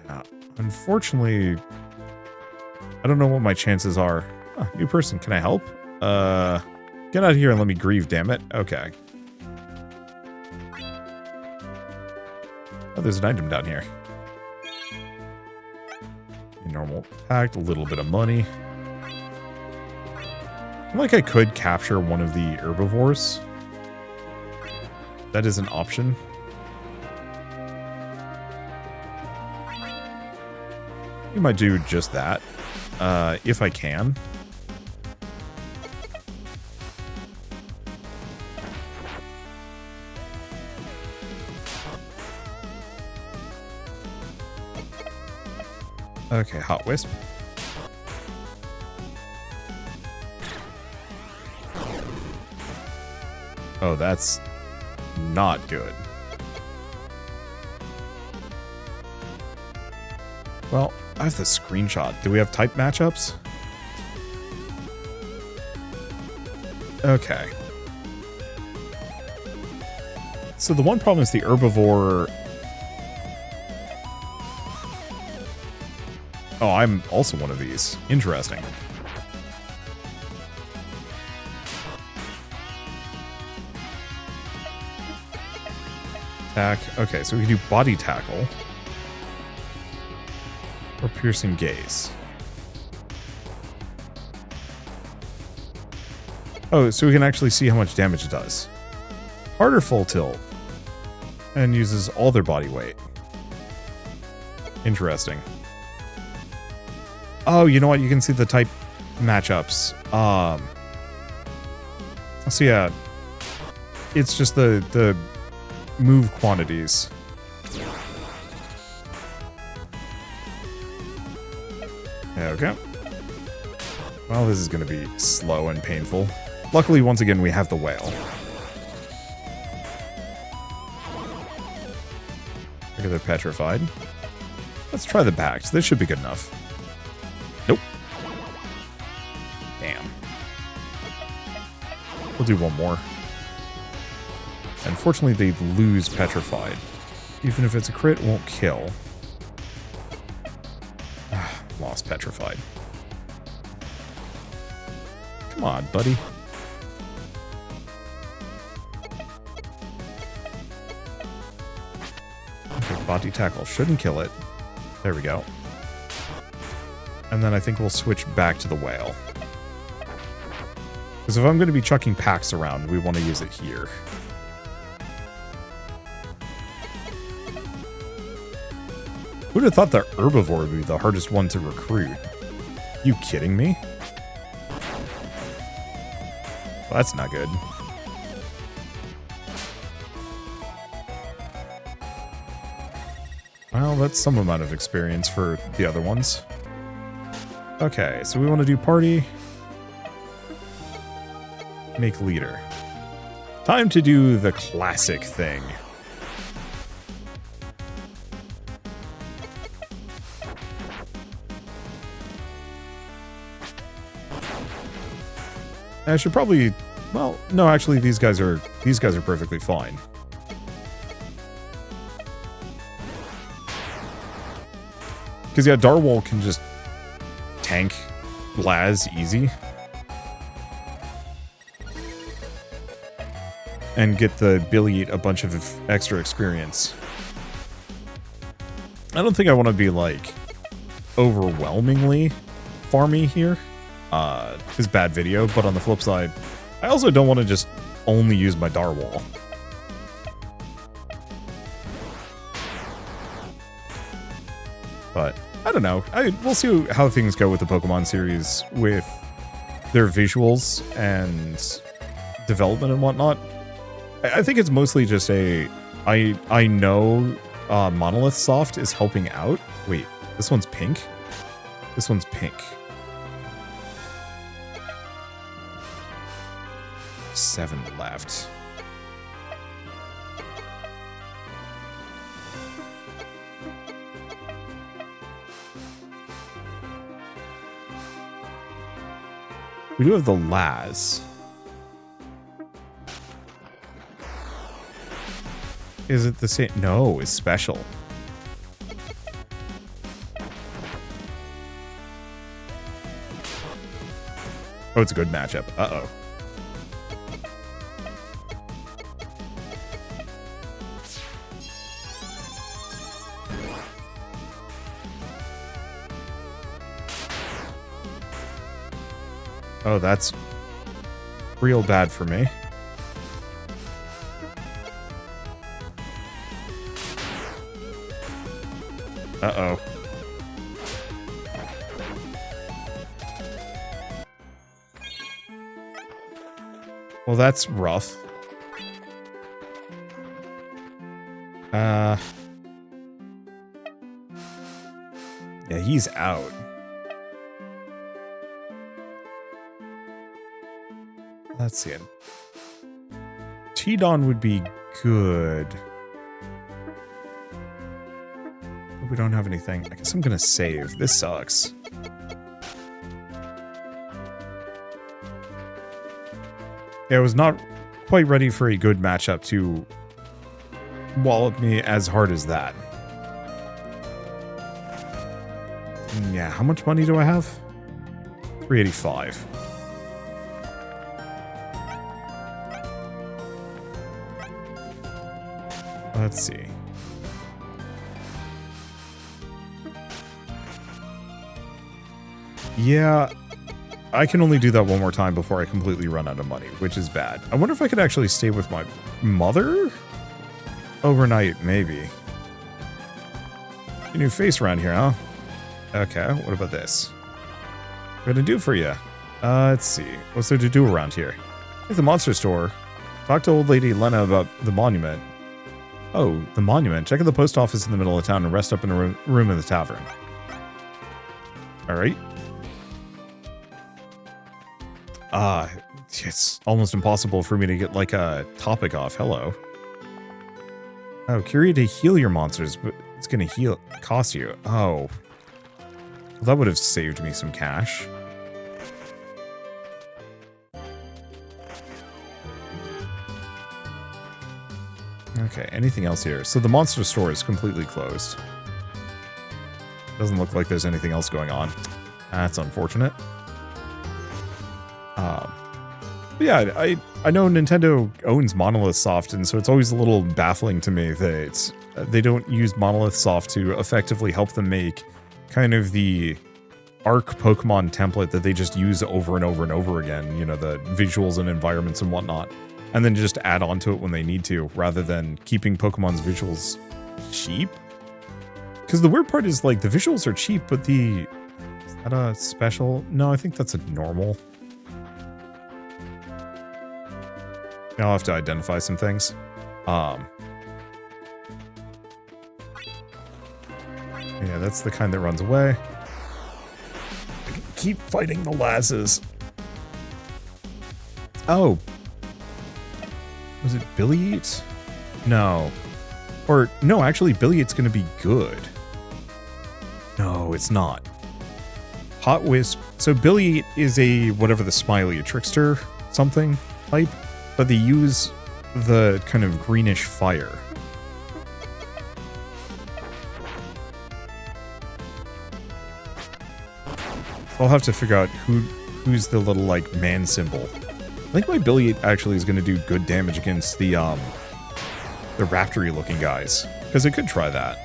Yeah, unfortunately, I don't know what my chances are. Oh, new person, can I help? Get out of here and let me grieve, damn it. Okay. Oh, there's an item down here. Normal packed, a little bit of money. I feel like I could capture one of the herbivores. That is an option. You might do just that, if I can. Okay, Hot Wisp. Oh, that's not good. Well, I have the screenshot. Do we have type matchups? Okay. So the one problem is the herbivore... Oh, I'm also one of these. Interesting. attack. Okay, so we can do body tackle. Or piercing gaze. Oh, so we can actually see how much damage it does. Harder full tilt. And uses all their body weight. Interesting. Oh, you know what? You can see the type matchups. So yeah. It's just the move quantities. Okay. Well, this is going to be slow and painful. Luckily, once again, we have the whale. Look at they're petrified. Let's try the backs. This should be good enough. Nope. Damn. We'll do one more. Unfortunately, they lose petrified. Even if it's a crit, it won't kill. Lost petrified. Come on, buddy. Okay, body tackle shouldn't kill it. There we go. And then I think we'll switch back to the whale. Because if I'm going to be chucking packs around, we want to use it here. Who'd have thought the herbivore would be the hardest one to recruit? You kidding me? Well, that's not good. Well, that's some amount of experience for the other ones. Okay, so we want to do party. Make leader. Time to do the classic thing. I should probably, well, no, actually these guys are perfectly fine. Because yeah, Darwol can just tank Laz easy. And get the Billy Eat a bunch of extra experience. I don't think I want to be like overwhelmingly farmy here. Is bad video, but on the flip side, I also don't want to just only use my Darwol. But I don't know. We'll see how things go with the Pokemon series with their visuals and development and whatnot. I think it's mostly just I know Monolith Soft is helping out. Wait, this one's pink? This one's pink. 7 left. We do have the Laz. Is it the same? No, it's special. Oh, it's a good matchup. Uh-oh. Oh, that's real bad for me. Uh-oh. Well, that's rough. Yeah, he's out. Let's see it. T-Don would be good. But we don't have anything. I guess I'm gonna save. This sucks. Yeah, I was not quite ready for a good matchup to wallop me as hard as that. Yeah, how much money do I have? 385. Let's see. Yeah, I can only do that one more time before I completely run out of money, which is bad. I wonder if I could actually stay with my mother overnight, maybe. A new face around here, huh? Okay, what about this? What can I do for you? Let's see. What's there to do around here? At the monster store. Talk to old lady Lena about the monument. Oh, the monument. Check out the post office in the middle of town and rest up in a room in the tavern. Alright. It's almost impossible for me to get like a topic off. Hello. Oh, curious to heal your monsters, but it's gonna cost you. Oh. Well, that would have saved me some cash. Okay, anything else here? So the monster store is completely closed. Doesn't look like there's anything else going on. That's unfortunate. But yeah, I know Nintendo owns Monolith Soft, and so it's always a little baffling to me that they don't use Monolith Soft to effectively help them make kind of the Arc Pokemon template that they just use over and over and over again, you know, the visuals and environments and whatnot, and then just add on to it when they need to, rather than keeping Pokemon's visuals cheap. Because the weird part is, like, the visuals are cheap, but is that a special? No, I think that's a normal. I'll have to identify some things. Yeah, that's the kind that runs away. I can keep fighting the lasses. Oh. Was it Billy Eat? No. Or, no, actually, Billy Eat's gonna be good. No, it's not. Hot Wisp. So Billy Eat is a, whatever the smiley, a trickster something type. But they use the kind of greenish fire. So I'll have to figure out who's the little, like, man symbol. I think my Billy actually is going to do good damage against the raptory looking guys. Because it could try that.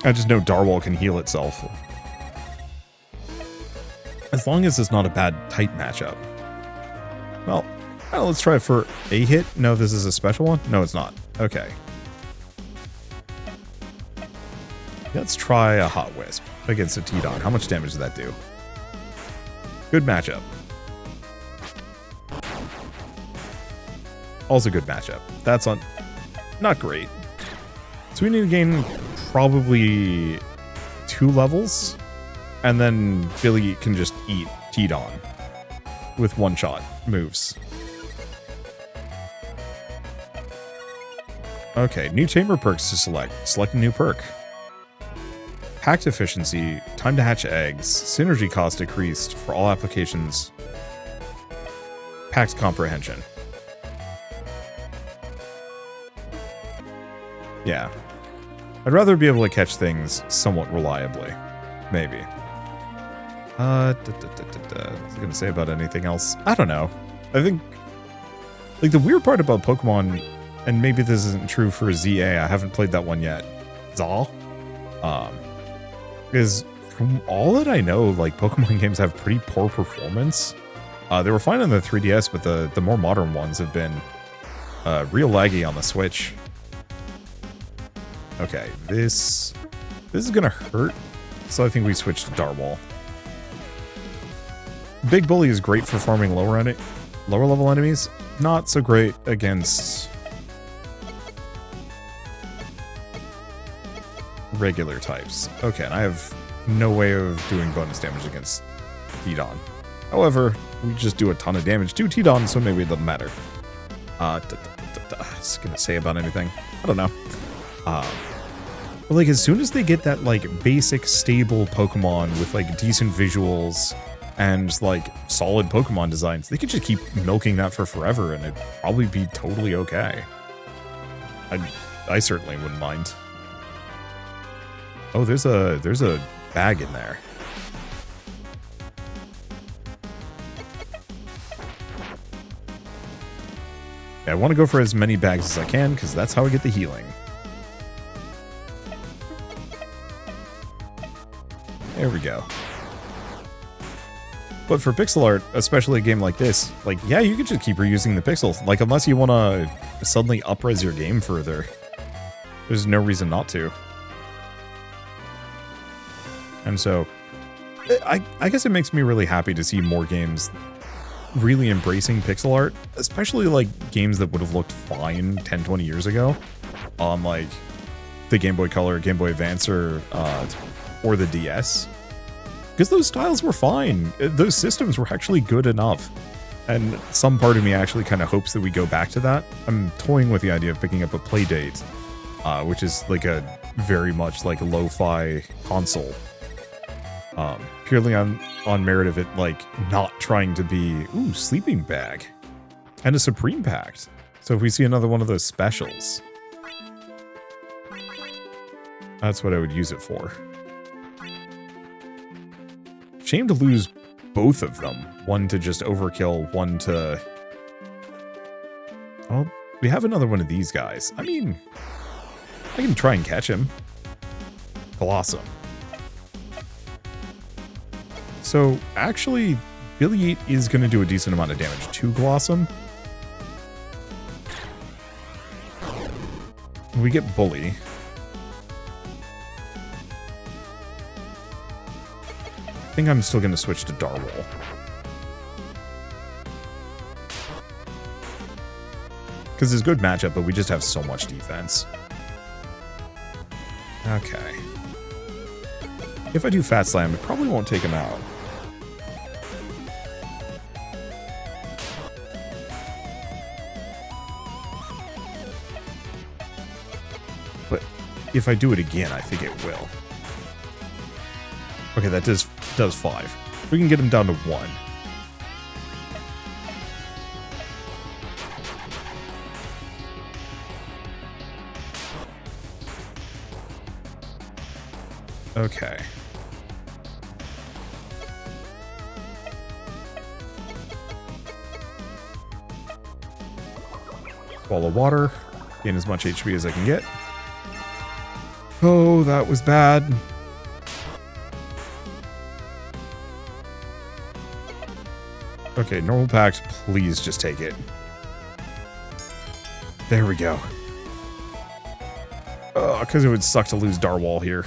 I just know Darwall can heal itself. As long as it's not a bad tight matchup. Well, let's try it for a hit. No, this is a special one? No, it's not. Okay. Let's try a Hot Wisp against a T-Don. How much damage does that do? Good matchup. Also good matchup. That's not great. So we need to gain probably 2 levels. And then Billy can just eat T-Don with one-shot moves. Okay, new tamer perks to select. Select a new perk. Packed efficiency, time to hatch eggs, synergy cost decreased for all applications. Packed comprehension. Yeah. I'd rather be able to catch things somewhat reliably. Maybe. What was I gonna say about anything else? I don't know. I think, like, the weird part about Pokemon, and maybe this isn't true for ZA, I haven't played that one yet. Zal? Is from all that I know, like, Pokemon games have pretty poor performance. They were fine on the 3DS, but the more modern ones have been real laggy on the Switch. Okay, this is gonna hurt, so I think we switch to Darwall. Big Bully is great for farming lower level enemies. Not so great against regular types. Okay, and I have no way of doing bonus damage against T-Don. However, we just do a ton of damage to T-Don, so maybe it doesn't matter. I was gonna say about anything. I don't know. But like, as soon as they get that, like, basic stable Pokemon with, like, decent visuals and, like, solid Pokemon designs, they could just keep milking that for forever and it'd probably be totally okay. I certainly wouldn't mind. Oh, there's a bag in there. I want to go for as many bags as I can, because that's how I get the healing. There we go. But for pixel art, especially a game like this, like, yeah, you could just keep reusing the pixels. Like, unless you want to suddenly up-res your game further, there's no reason not to. And so, I guess it makes me really happy to see more games really embracing pixel art, especially like games that would have looked fine 10, 20 years ago on like the Game Boy Color, Game Boy Advance, or the DS. Because those styles were fine. Those systems were actually good enough. And some part of me actually kind of hopes that we go back to that. I'm toying with the idea of picking up a Playdate, which is like a very much like lo-fi console. Purely on merit of it, like, not trying to be, ooh, sleeping bag. And a Supreme Pact. So if we see another one of those specials, that's what I would use it for. Shame to lose both of them. One to just overkill, one to... Oh, we have another one of these guys. I mean, I can try and catch him. Blossom. So, actually, Billy is going to do a decent amount of damage to Blossom. We get Bully. I think I'm still going to switch to Darwol. Because it's a good matchup, but we just have so much defense. Okay. If I do Fat Slam, it probably won't take him out. But if I do it again, I think it will. Okay, that does 5. We can get him down to 1. Okay. Swallow water. Gain as much HP as I can get. Oh, that was bad. Okay, normal pact, please just take it. There we go. Because it would suck to lose Darwol here.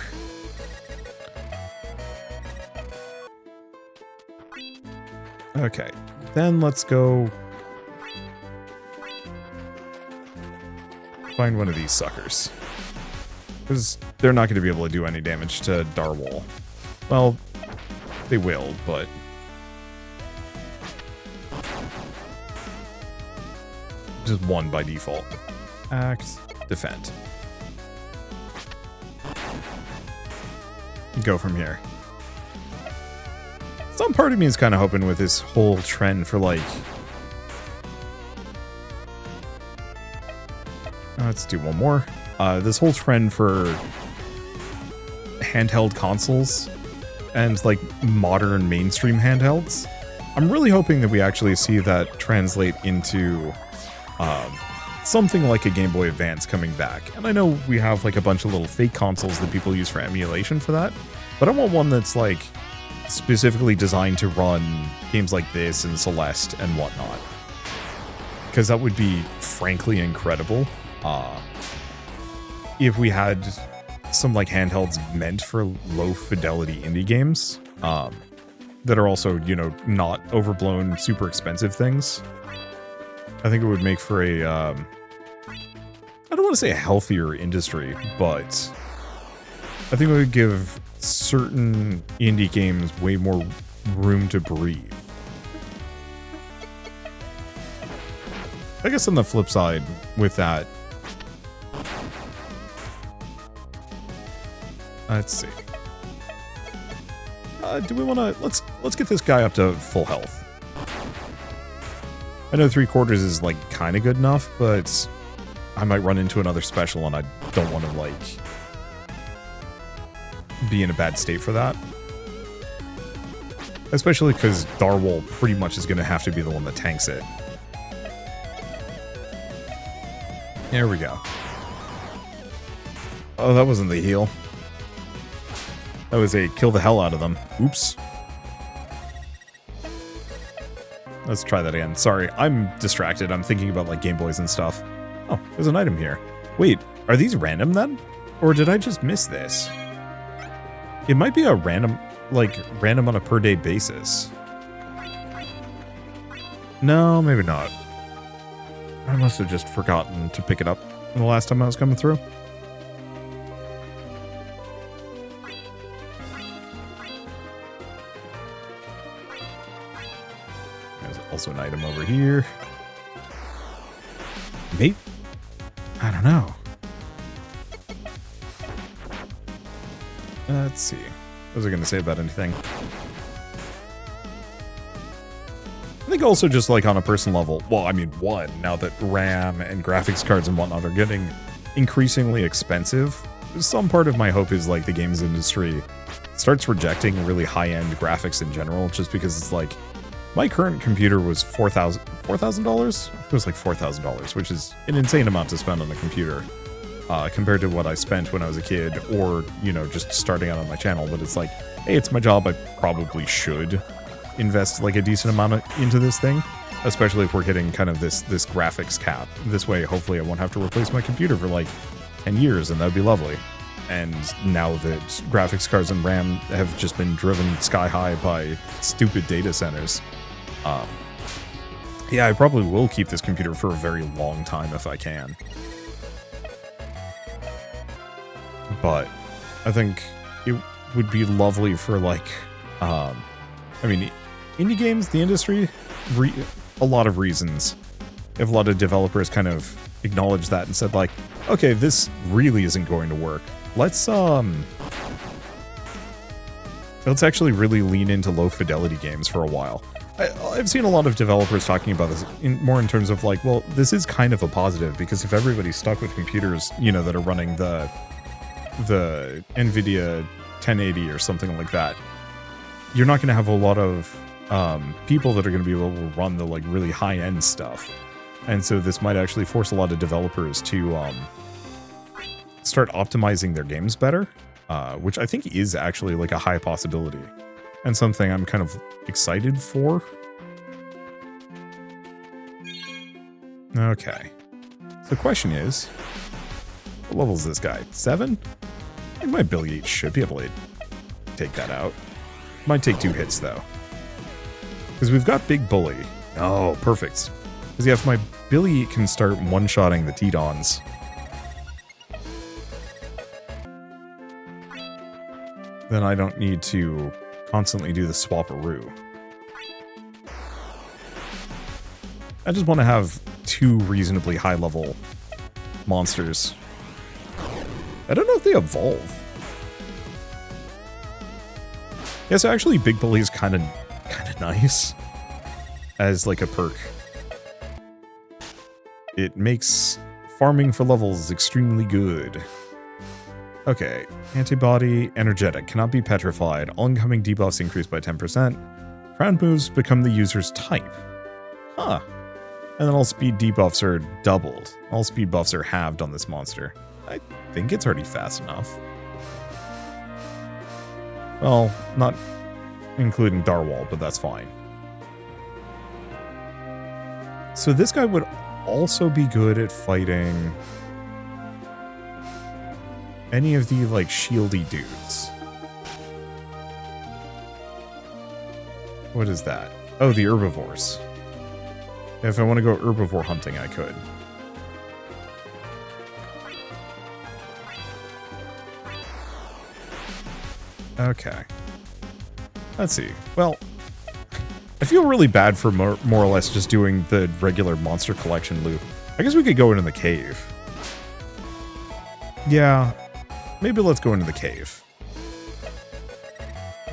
Okay, then let's go find one of these suckers. Because they're not going to be able to do any damage to Darwol. Well, they will, but... just one by default. Act, defend. Go from here. Some part of me is kind of hoping with this whole trend for like... let's do one more. This whole trend for handheld consoles and like modern mainstream handhelds. I'm really hoping that we actually see that translate into something like a Game Boy Advance coming back. And I know we have like a bunch of little fake consoles that people use for emulation for that, but I want one that's like specifically designed to run games like this and Celeste and whatnot. Because that would be frankly incredible. If we had some like handhelds meant for low fidelity indie games that are also, you know, not overblown, super expensive things. I think it would make for a, I don't want to say a healthier industry, but I think it would give certain indie games way more room to breathe. I guess on the flip side with that, let's see. Do we want to, let's get this guy up to full health. I know 3/4 is like kind of good enough, but I might run into another special and I don't want to like be in a bad state for that. Especially because Darwol pretty much is going to have to be the one that tanks it. There we go. Oh, that wasn't the heal. That was a kill the hell out of them. Oops. Let's try that again. Sorry, I'm distracted. I'm thinking about like Game Boys and stuff. Oh, there's an item here. Wait, are these random then? Or did I just miss this? It might be a random, like random on a per day basis. No, maybe not. I must have just forgotten to pick it up the last time I was coming through. There's also an item over here. Maybe? I don't know. Let's see. What was I going to say about anything? I think also just like on a personal level, well, I mean, one, now that RAM and graphics cards and whatnot are getting increasingly expensive, some part of my hope is like the games industry starts rejecting really high-end graphics in general, just because it's like, my current computer was $4,000? It was like $4,000, which is an insane amount to spend on a computer compared to what I spent when I was a kid or, you know, just starting out on my channel. But it's like, hey, it's my job. I probably should invest like a decent amount into this thing, especially if we're hitting kind of this graphics cap. This way, hopefully I won't have to replace my computer for like 10 years, and that'd be lovely. And now that graphics cards and RAM have just been driven sky high by stupid data centers, yeah, I probably will keep this computer for a very long time if I can. But I think it would be lovely for like, I mean, indie games, the industry, a lot of reasons. If a lot of developers kind of acknowledge that and said like, okay, this really isn't going to work. Let's actually really lean into low fidelity games for a while. I've seen a lot of developers talking about this more in terms of like, well, this is kind of a positive, because if everybody's stuck with computers, you know, that are running the NVIDIA 1080 or something like that, you're not going to have a lot of people that are going to be able to run the like really high-end stuff. And so this might actually force a lot of developers to start optimizing their games better, which I think is actually like a high possibility and something I'm kind of excited for. Okay. So the question is, what level is this guy? 7? I think my Billy should be able to take that out. Might take 2 hits though, because we've got Big Bully. Oh, perfect. Because yeah, if my Billy can start one-shotting the Tetons, then I don't need to constantly do the swap-a-roo. I just want to have 2 reasonably high-level monsters. I don't know if they evolve. Yeah, so actually Big Bully is kind of nice as like a perk. It makes farming for levels extremely good. Okay, antibody, energetic, cannot be petrified. All incoming debuffs increased by 10%. Round moves become the user's type. Huh. And then all speed debuffs are doubled. All speed buffs are halved on this monster. I think it's already fast enough. Well, not including Darwall, but that's fine. So this guy would also be good at fighting any of the, like, shieldy dudes. What is that? Oh, the herbivores. If I want to go herbivore hunting, I could. Okay. Let's see. Well, I feel really bad for more or less just doing the regular monster collection loop. I guess we could go into the cave. Yeah, maybe let's go into the cave.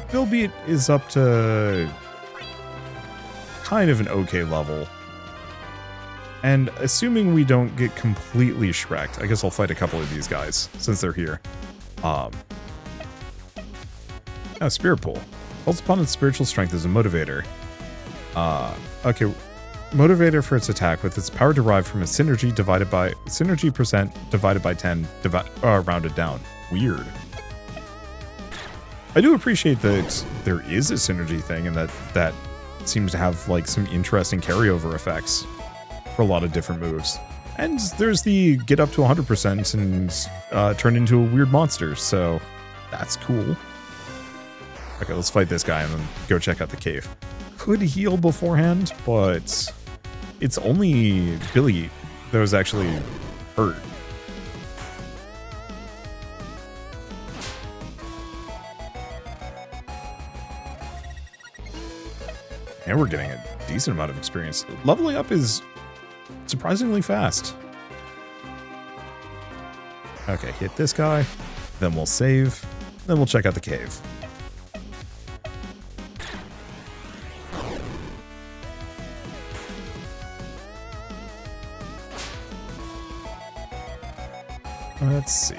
Billbeat is up to kind of an okay level. And assuming we don't get completely shreked, I guess I'll fight a couple of these guys since they're here. Oh, Spirit Pool. Calls upon its spiritual strength as a motivator. Okay. motivator for its attack with its power derived from a synergy percent divided by 10 rounded down. Weird. I do appreciate that there is a synergy thing and that seems to have like some interesting carryover effects for a lot of different moves. And there's the get up to 100% and turn into a weird monster, so that's cool. Okay, let's fight this guy and then go check out the cave. Could heal beforehand, but it's only Billy that was actually hurt. And we're getting a decent amount of experience. Leveling up is surprisingly fast. Okay, hit this guy, then we'll save, then we'll check out the cave. Let's see.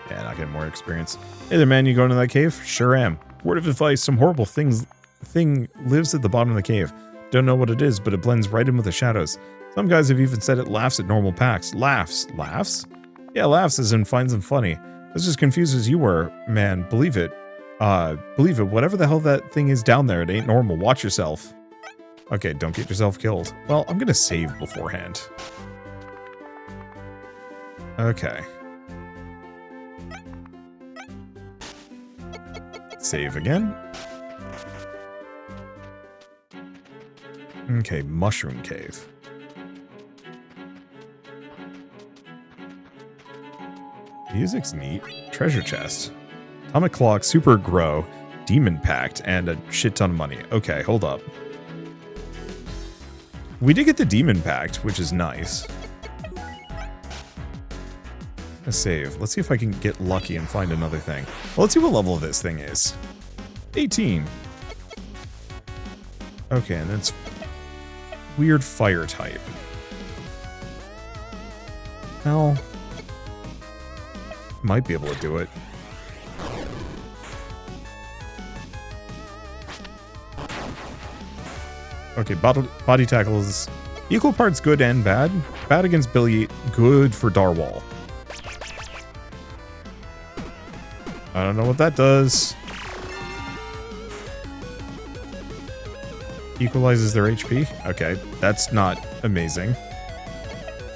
Yeah, not getting more experience. Hey there, man, you going to that cave? Sure am. Word of advice, some horrible thing lives at the bottom of the cave. Don't know what it is, but it blends right in with the shadows. Some guys have even said it laughs at normal packs. Laughs? Laughs? Yeah, laughs as in finds them funny. I was as confused as you were, man. Believe it. Believe it. Whatever the hell that thing is down there, it ain't normal. Watch yourself. Okay, don't get yourself killed. Well, I'm gonna save beforehand. Okay. Save again. Okay, Mushroom Cave. Music's neat. Treasure chest. Atomic Clock, Super Grow, Demon Pact, and a shit ton of money. Okay, hold up. We did get the Demon Pact, which is nice. Let's save. Let's see if I can get lucky and find another thing. Well, let's see what level this thing is. 18. Okay, and it's weird fire type. Well, might be able to do it. Okay, body tackle is equal parts good and bad. Bad against Billy, good for Darwall. I don't know what that does. Equalizes their HP. Okay, that's not amazing.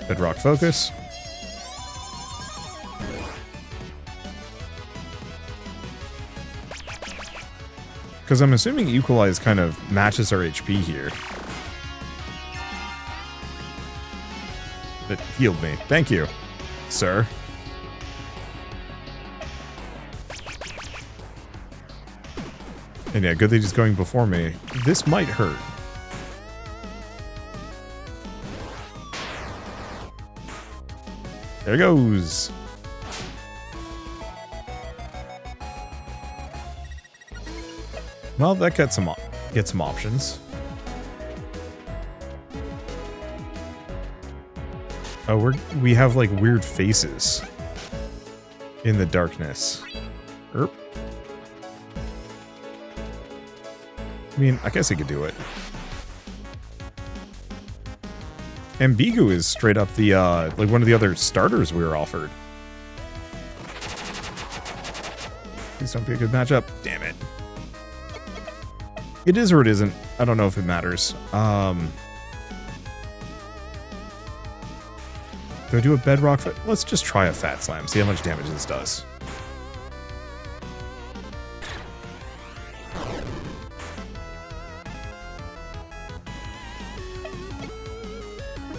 Bedrock focus. Because I'm assuming Equalize kind of matches our HP here. It healed me. Thank you, sir. And yeah, good that he's going before me. This might hurt. There goes. Well, that gets some options. Oh, we have like weird faces in the darkness. Erp. I mean, I guess I could do it. Ambigu is straight up the like one of the other starters we were offered. Please don't be a good matchup. Damn it. It is or it isn't. I don't know if it matters. Do I do a bedrock? Let's just try a fat slam. See how much damage this does.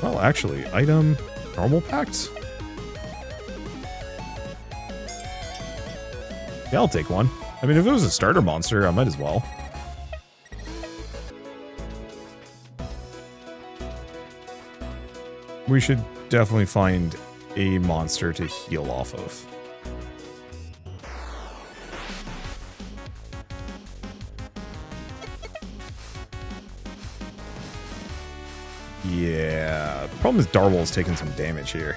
Well, actually, item, normal pact? Yeah, I'll take one. I mean, if it was a starter monster, I might as well. We should definitely find a monster to heal off of. Yeah, the problem is Darwall's taking some damage here.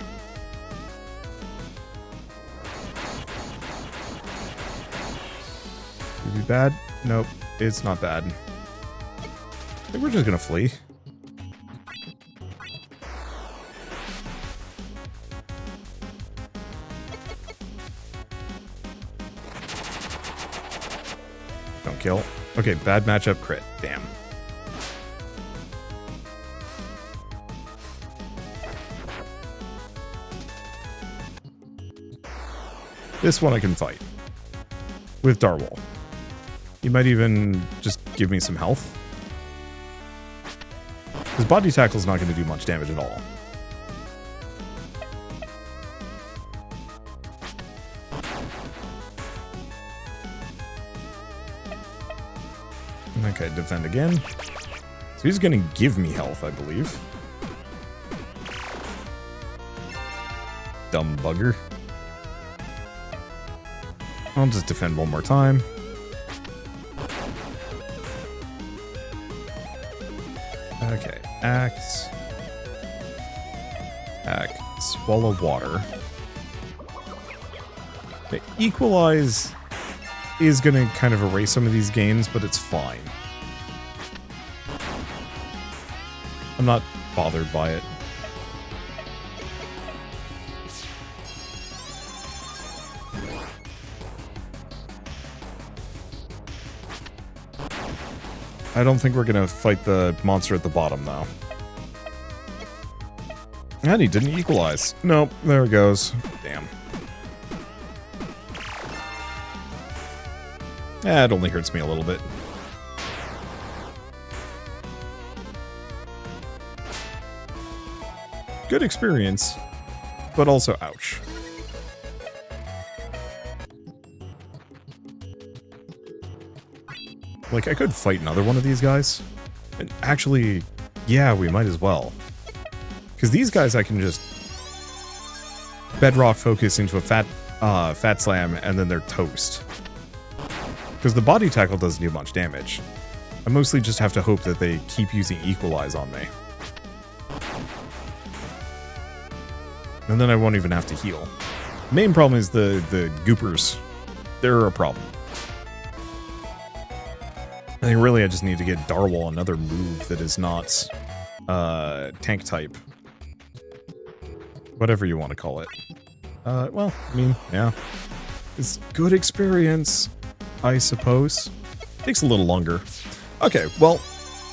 Would it be bad? Nope, it's not bad. I think we're just gonna flee. kill. Okay, bad matchup crit. Damn. This one I can fight. With Darwol. He might even just give me some health. His body tackle's not going to do much damage at all. Okay, defend again. So he's going to give me health, I believe. Dumb bugger. I'll just defend one more time. Okay, axe. Attack. Swallow water. Okay, equalize is going to kind of erase some of these gains, but it's fine. I'm not bothered by it. I don't think we're going to fight the monster at the bottom, though. And he didn't equalize. Nope, there it goes. Damn. It only hurts me a little bit. Good experience, but also ouch. Like, I could fight another one of these guys. And actually, yeah, we might as well. Because these guys I can just bedrock focus into a fat slam, and then they're toast. Because the body tackle doesn't do much damage. I mostly just have to hope that they keep using equalize on me. And then I won't even have to heal. Main problem is the goopers. They're a problem. I think really I just need to get Darwol another move that is not tank type. Whatever you want to call it. Well, I mean, yeah. It's good experience, I suppose. Takes a little longer. Okay, well,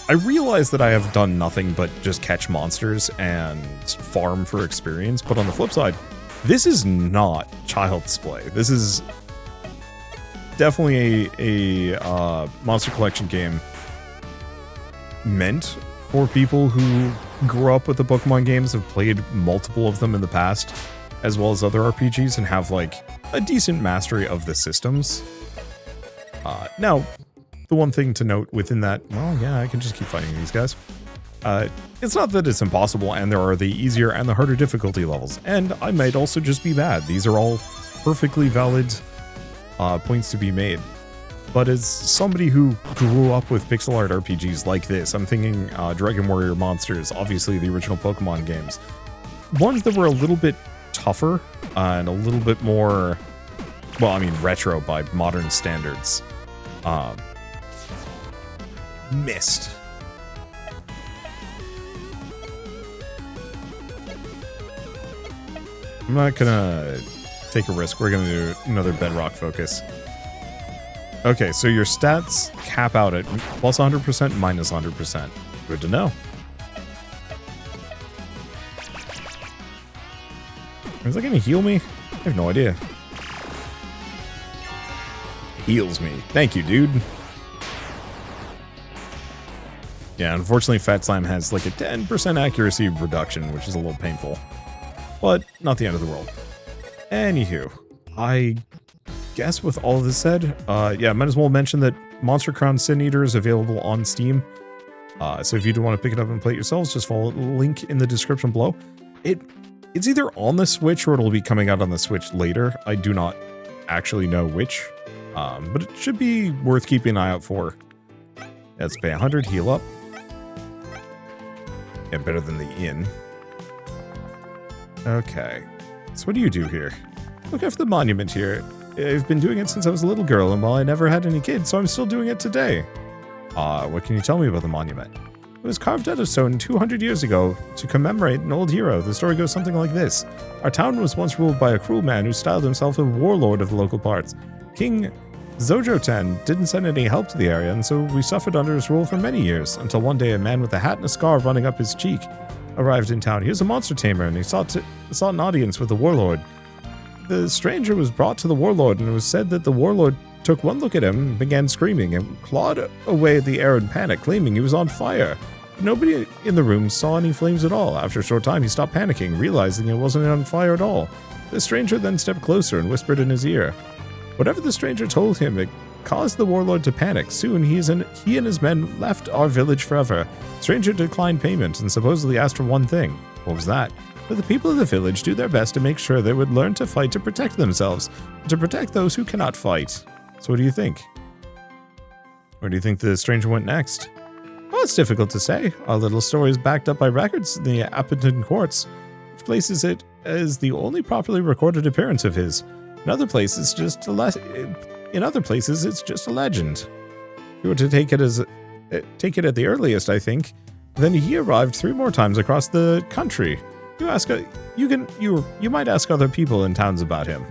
I realize that I have done nothing but just catch monsters and farm for experience, but on the flip side, this is not Child's Play. This is definitely a monster collection game meant for people who grew up with the Pokemon games, have played multiple of them in the past, as well as other RPGs, and have like a decent mastery of the systems. Now, the one thing to note within that, well, yeah, I can just keep fighting these guys. It's not that it's impossible, and there are the easier and the harder difficulty levels, and I might also just be bad. These are all perfectly valid points to be made. But as somebody who grew up with pixel art RPGs like this, I'm thinking Dragon Warrior Monsters, obviously the original Pokemon games. Ones that were a little bit tougher and a little bit more, well, I mean, retro by modern standards. Missed. I'm not gonna take a risk. We're gonna do another bedrock focus. Okay, so your stats cap out at plus 100%, minus 100%. Good to know. Is that gonna heal me? I have no idea. Heals me. Thank you, dude. Yeah, unfortunately, Fat Slam has like a 10% accuracy reduction, which is a little painful. But not the end of the world. Anywho, I guess with all of this said, yeah, might as well mention that Monster Crown Sin Eater is available on Steam. So if you do want to pick it up and play it yourselves, just follow the link in the description below. It's either on the Switch or it'll be coming out on the Switch later. I do not actually know which. But it should be worth keeping an eye out for. Let's pay 100, heal up. Yeah, better than the inn. Okay. So what do you do here? Look after the monument here. I've been doing it since I was a little girl, and while I never had any kids, so I'm still doing it today. What can you tell me about the monument? It was carved out of stone 200 years ago to commemorate an old hero. The story goes something like this. Our town was once ruled by a cruel man who styled himself a warlord of the local parts. King Zojo-ten didn't send any help to the area, and so we suffered under his rule for many years, until one day a man with a hat and a scar running up his cheek arrived in town. He was a monster tamer, and he sought an audience with the warlord. The stranger was brought to the warlord, and it was said that the warlord took one look at him and began screaming and clawed away at the air in panic, claiming he was on fire. Nobody in the room saw any flames at all. After a short time, he stopped panicking, realizing it wasn't on fire at all. The stranger then stepped closer and whispered in his ear. Whatever the stranger told him, it caused the warlord to panic. Soon, he and his men left our village forever. Stranger declined payment and supposedly asked for one thing. What was that? That the people of the village do their best to make sure they would learn to fight to protect themselves, and to protect those who cannot fight. So what do you think? Where do you think the stranger went next? Well, it's difficult to say. Our little story is backed up by records in the Appleton courts, which places it as the only properly recorded appearance of his. In other places, it's just a legend. If you were to take it at the earliest, I think, then he arrived 3 more times across the country. You might ask other people in towns about him.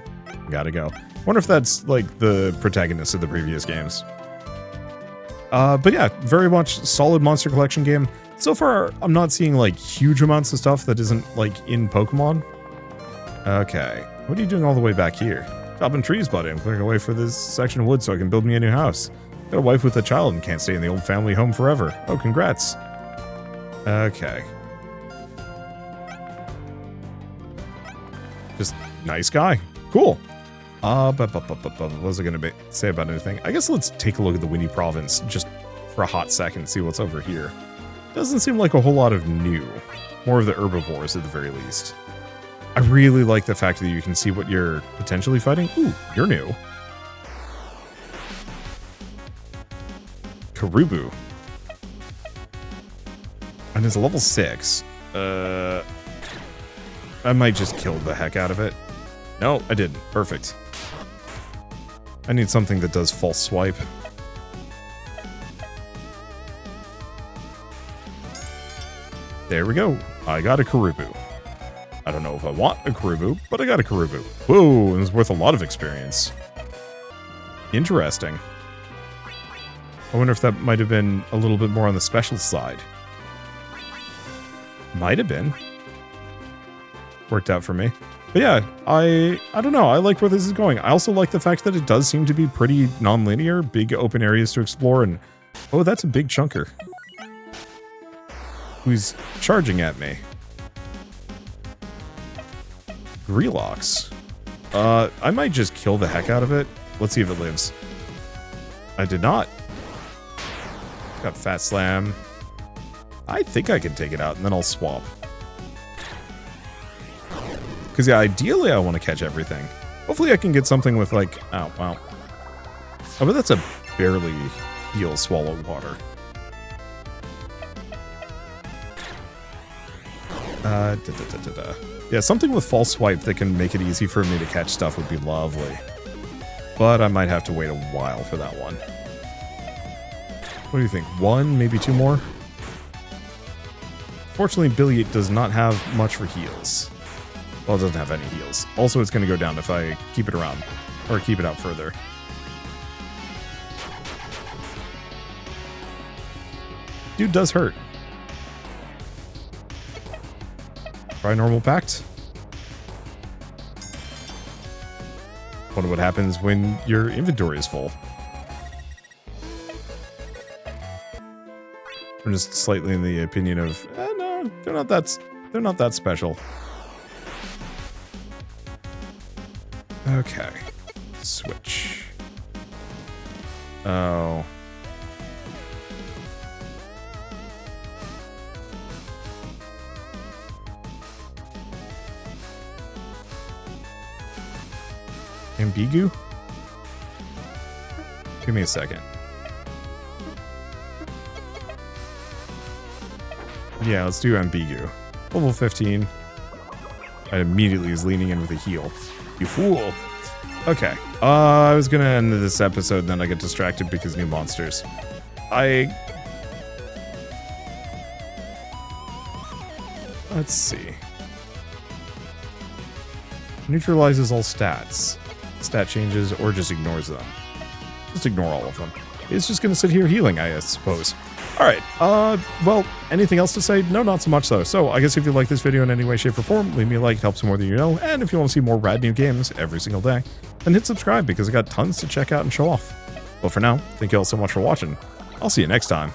Gotta go. Wonder if that's like the protagonist of the previous games. But yeah, very much solid monster collection game. So far, I'm not seeing like huge amounts of stuff that isn't like in Pokemon. Okay, what are you doing all the way back here? Chopping trees, buddy. I'm clearing away for this section of wood so I can build me a new house. Got a wife with a child and can't stay in the old family home forever. Oh, congrats. Okay. Just nice guy. Cool. What was I going to say about anything? I guess let's take a look at the Winnie Province just for a hot second, see what's over here. Doesn't seem like a whole lot of new. More of the herbivores at the very least. I really like the fact that you can see what you're potentially fighting. Ooh, you're new. Karubu. And it's level 6. I might just kill the heck out of it. No, I didn't. Perfect. I need something that does false swipe. There we go. I got a Karubu. I don't know if I want a Karubu, but I got a Karubu. Whoa, it was worth a lot of experience. Interesting. I wonder if that might have been a little bit more on the special side. Might have been. Worked out for me. But yeah, I don't know. I like where this is going. I also like the fact that it does seem to be pretty non-linear, big open areas to explore, and oh, that's a big chunker. Who's charging at me? Grelox. I might just kill the heck out of it. Let's see if it lives. I did not. Got Fat Slam. I think I can take it out, and then I'll swap. Because, yeah, ideally I want to catch everything. Hopefully I can get something with, like... Oh, wow. Oh, but that's a barely heal swallow water. Yeah, something with false swipe that can make it easy for me to catch stuff would be lovely. But I might have to wait a while for that one. What do you think? 1, maybe 2 more? Fortunately, Billy does not have much for heals. Well, it doesn't have any heals. Also, it's going to go down if I keep it around. Or keep it out further. Dude does hurt. Try normal pact. Wonder what happens when your inventory is full. I'm just slightly in the opinion of, no, they're not that special. Okay. Switch. Oh. Ambigu? Give me a second. Yeah, let's do Ambigu. Level 15. I immediately is leaning in with a heal. You fool! Okay. I was gonna end this episode and then I get distracted because new monsters. Let's see. Neutralizes all stats. Stat changes or just ignores them. Just ignore all of them. It's just going to sit here healing, I suppose. Alright, well, anything else to say? No, not so much though. So, I guess if you like this video in any way, shape, or form, leave me a like, it helps more than you know. And if you want to see more rad new games every single day, then hit subscribe because I got tons to check out and show off. But for now, thank you all so much for watching. I'll see you next time.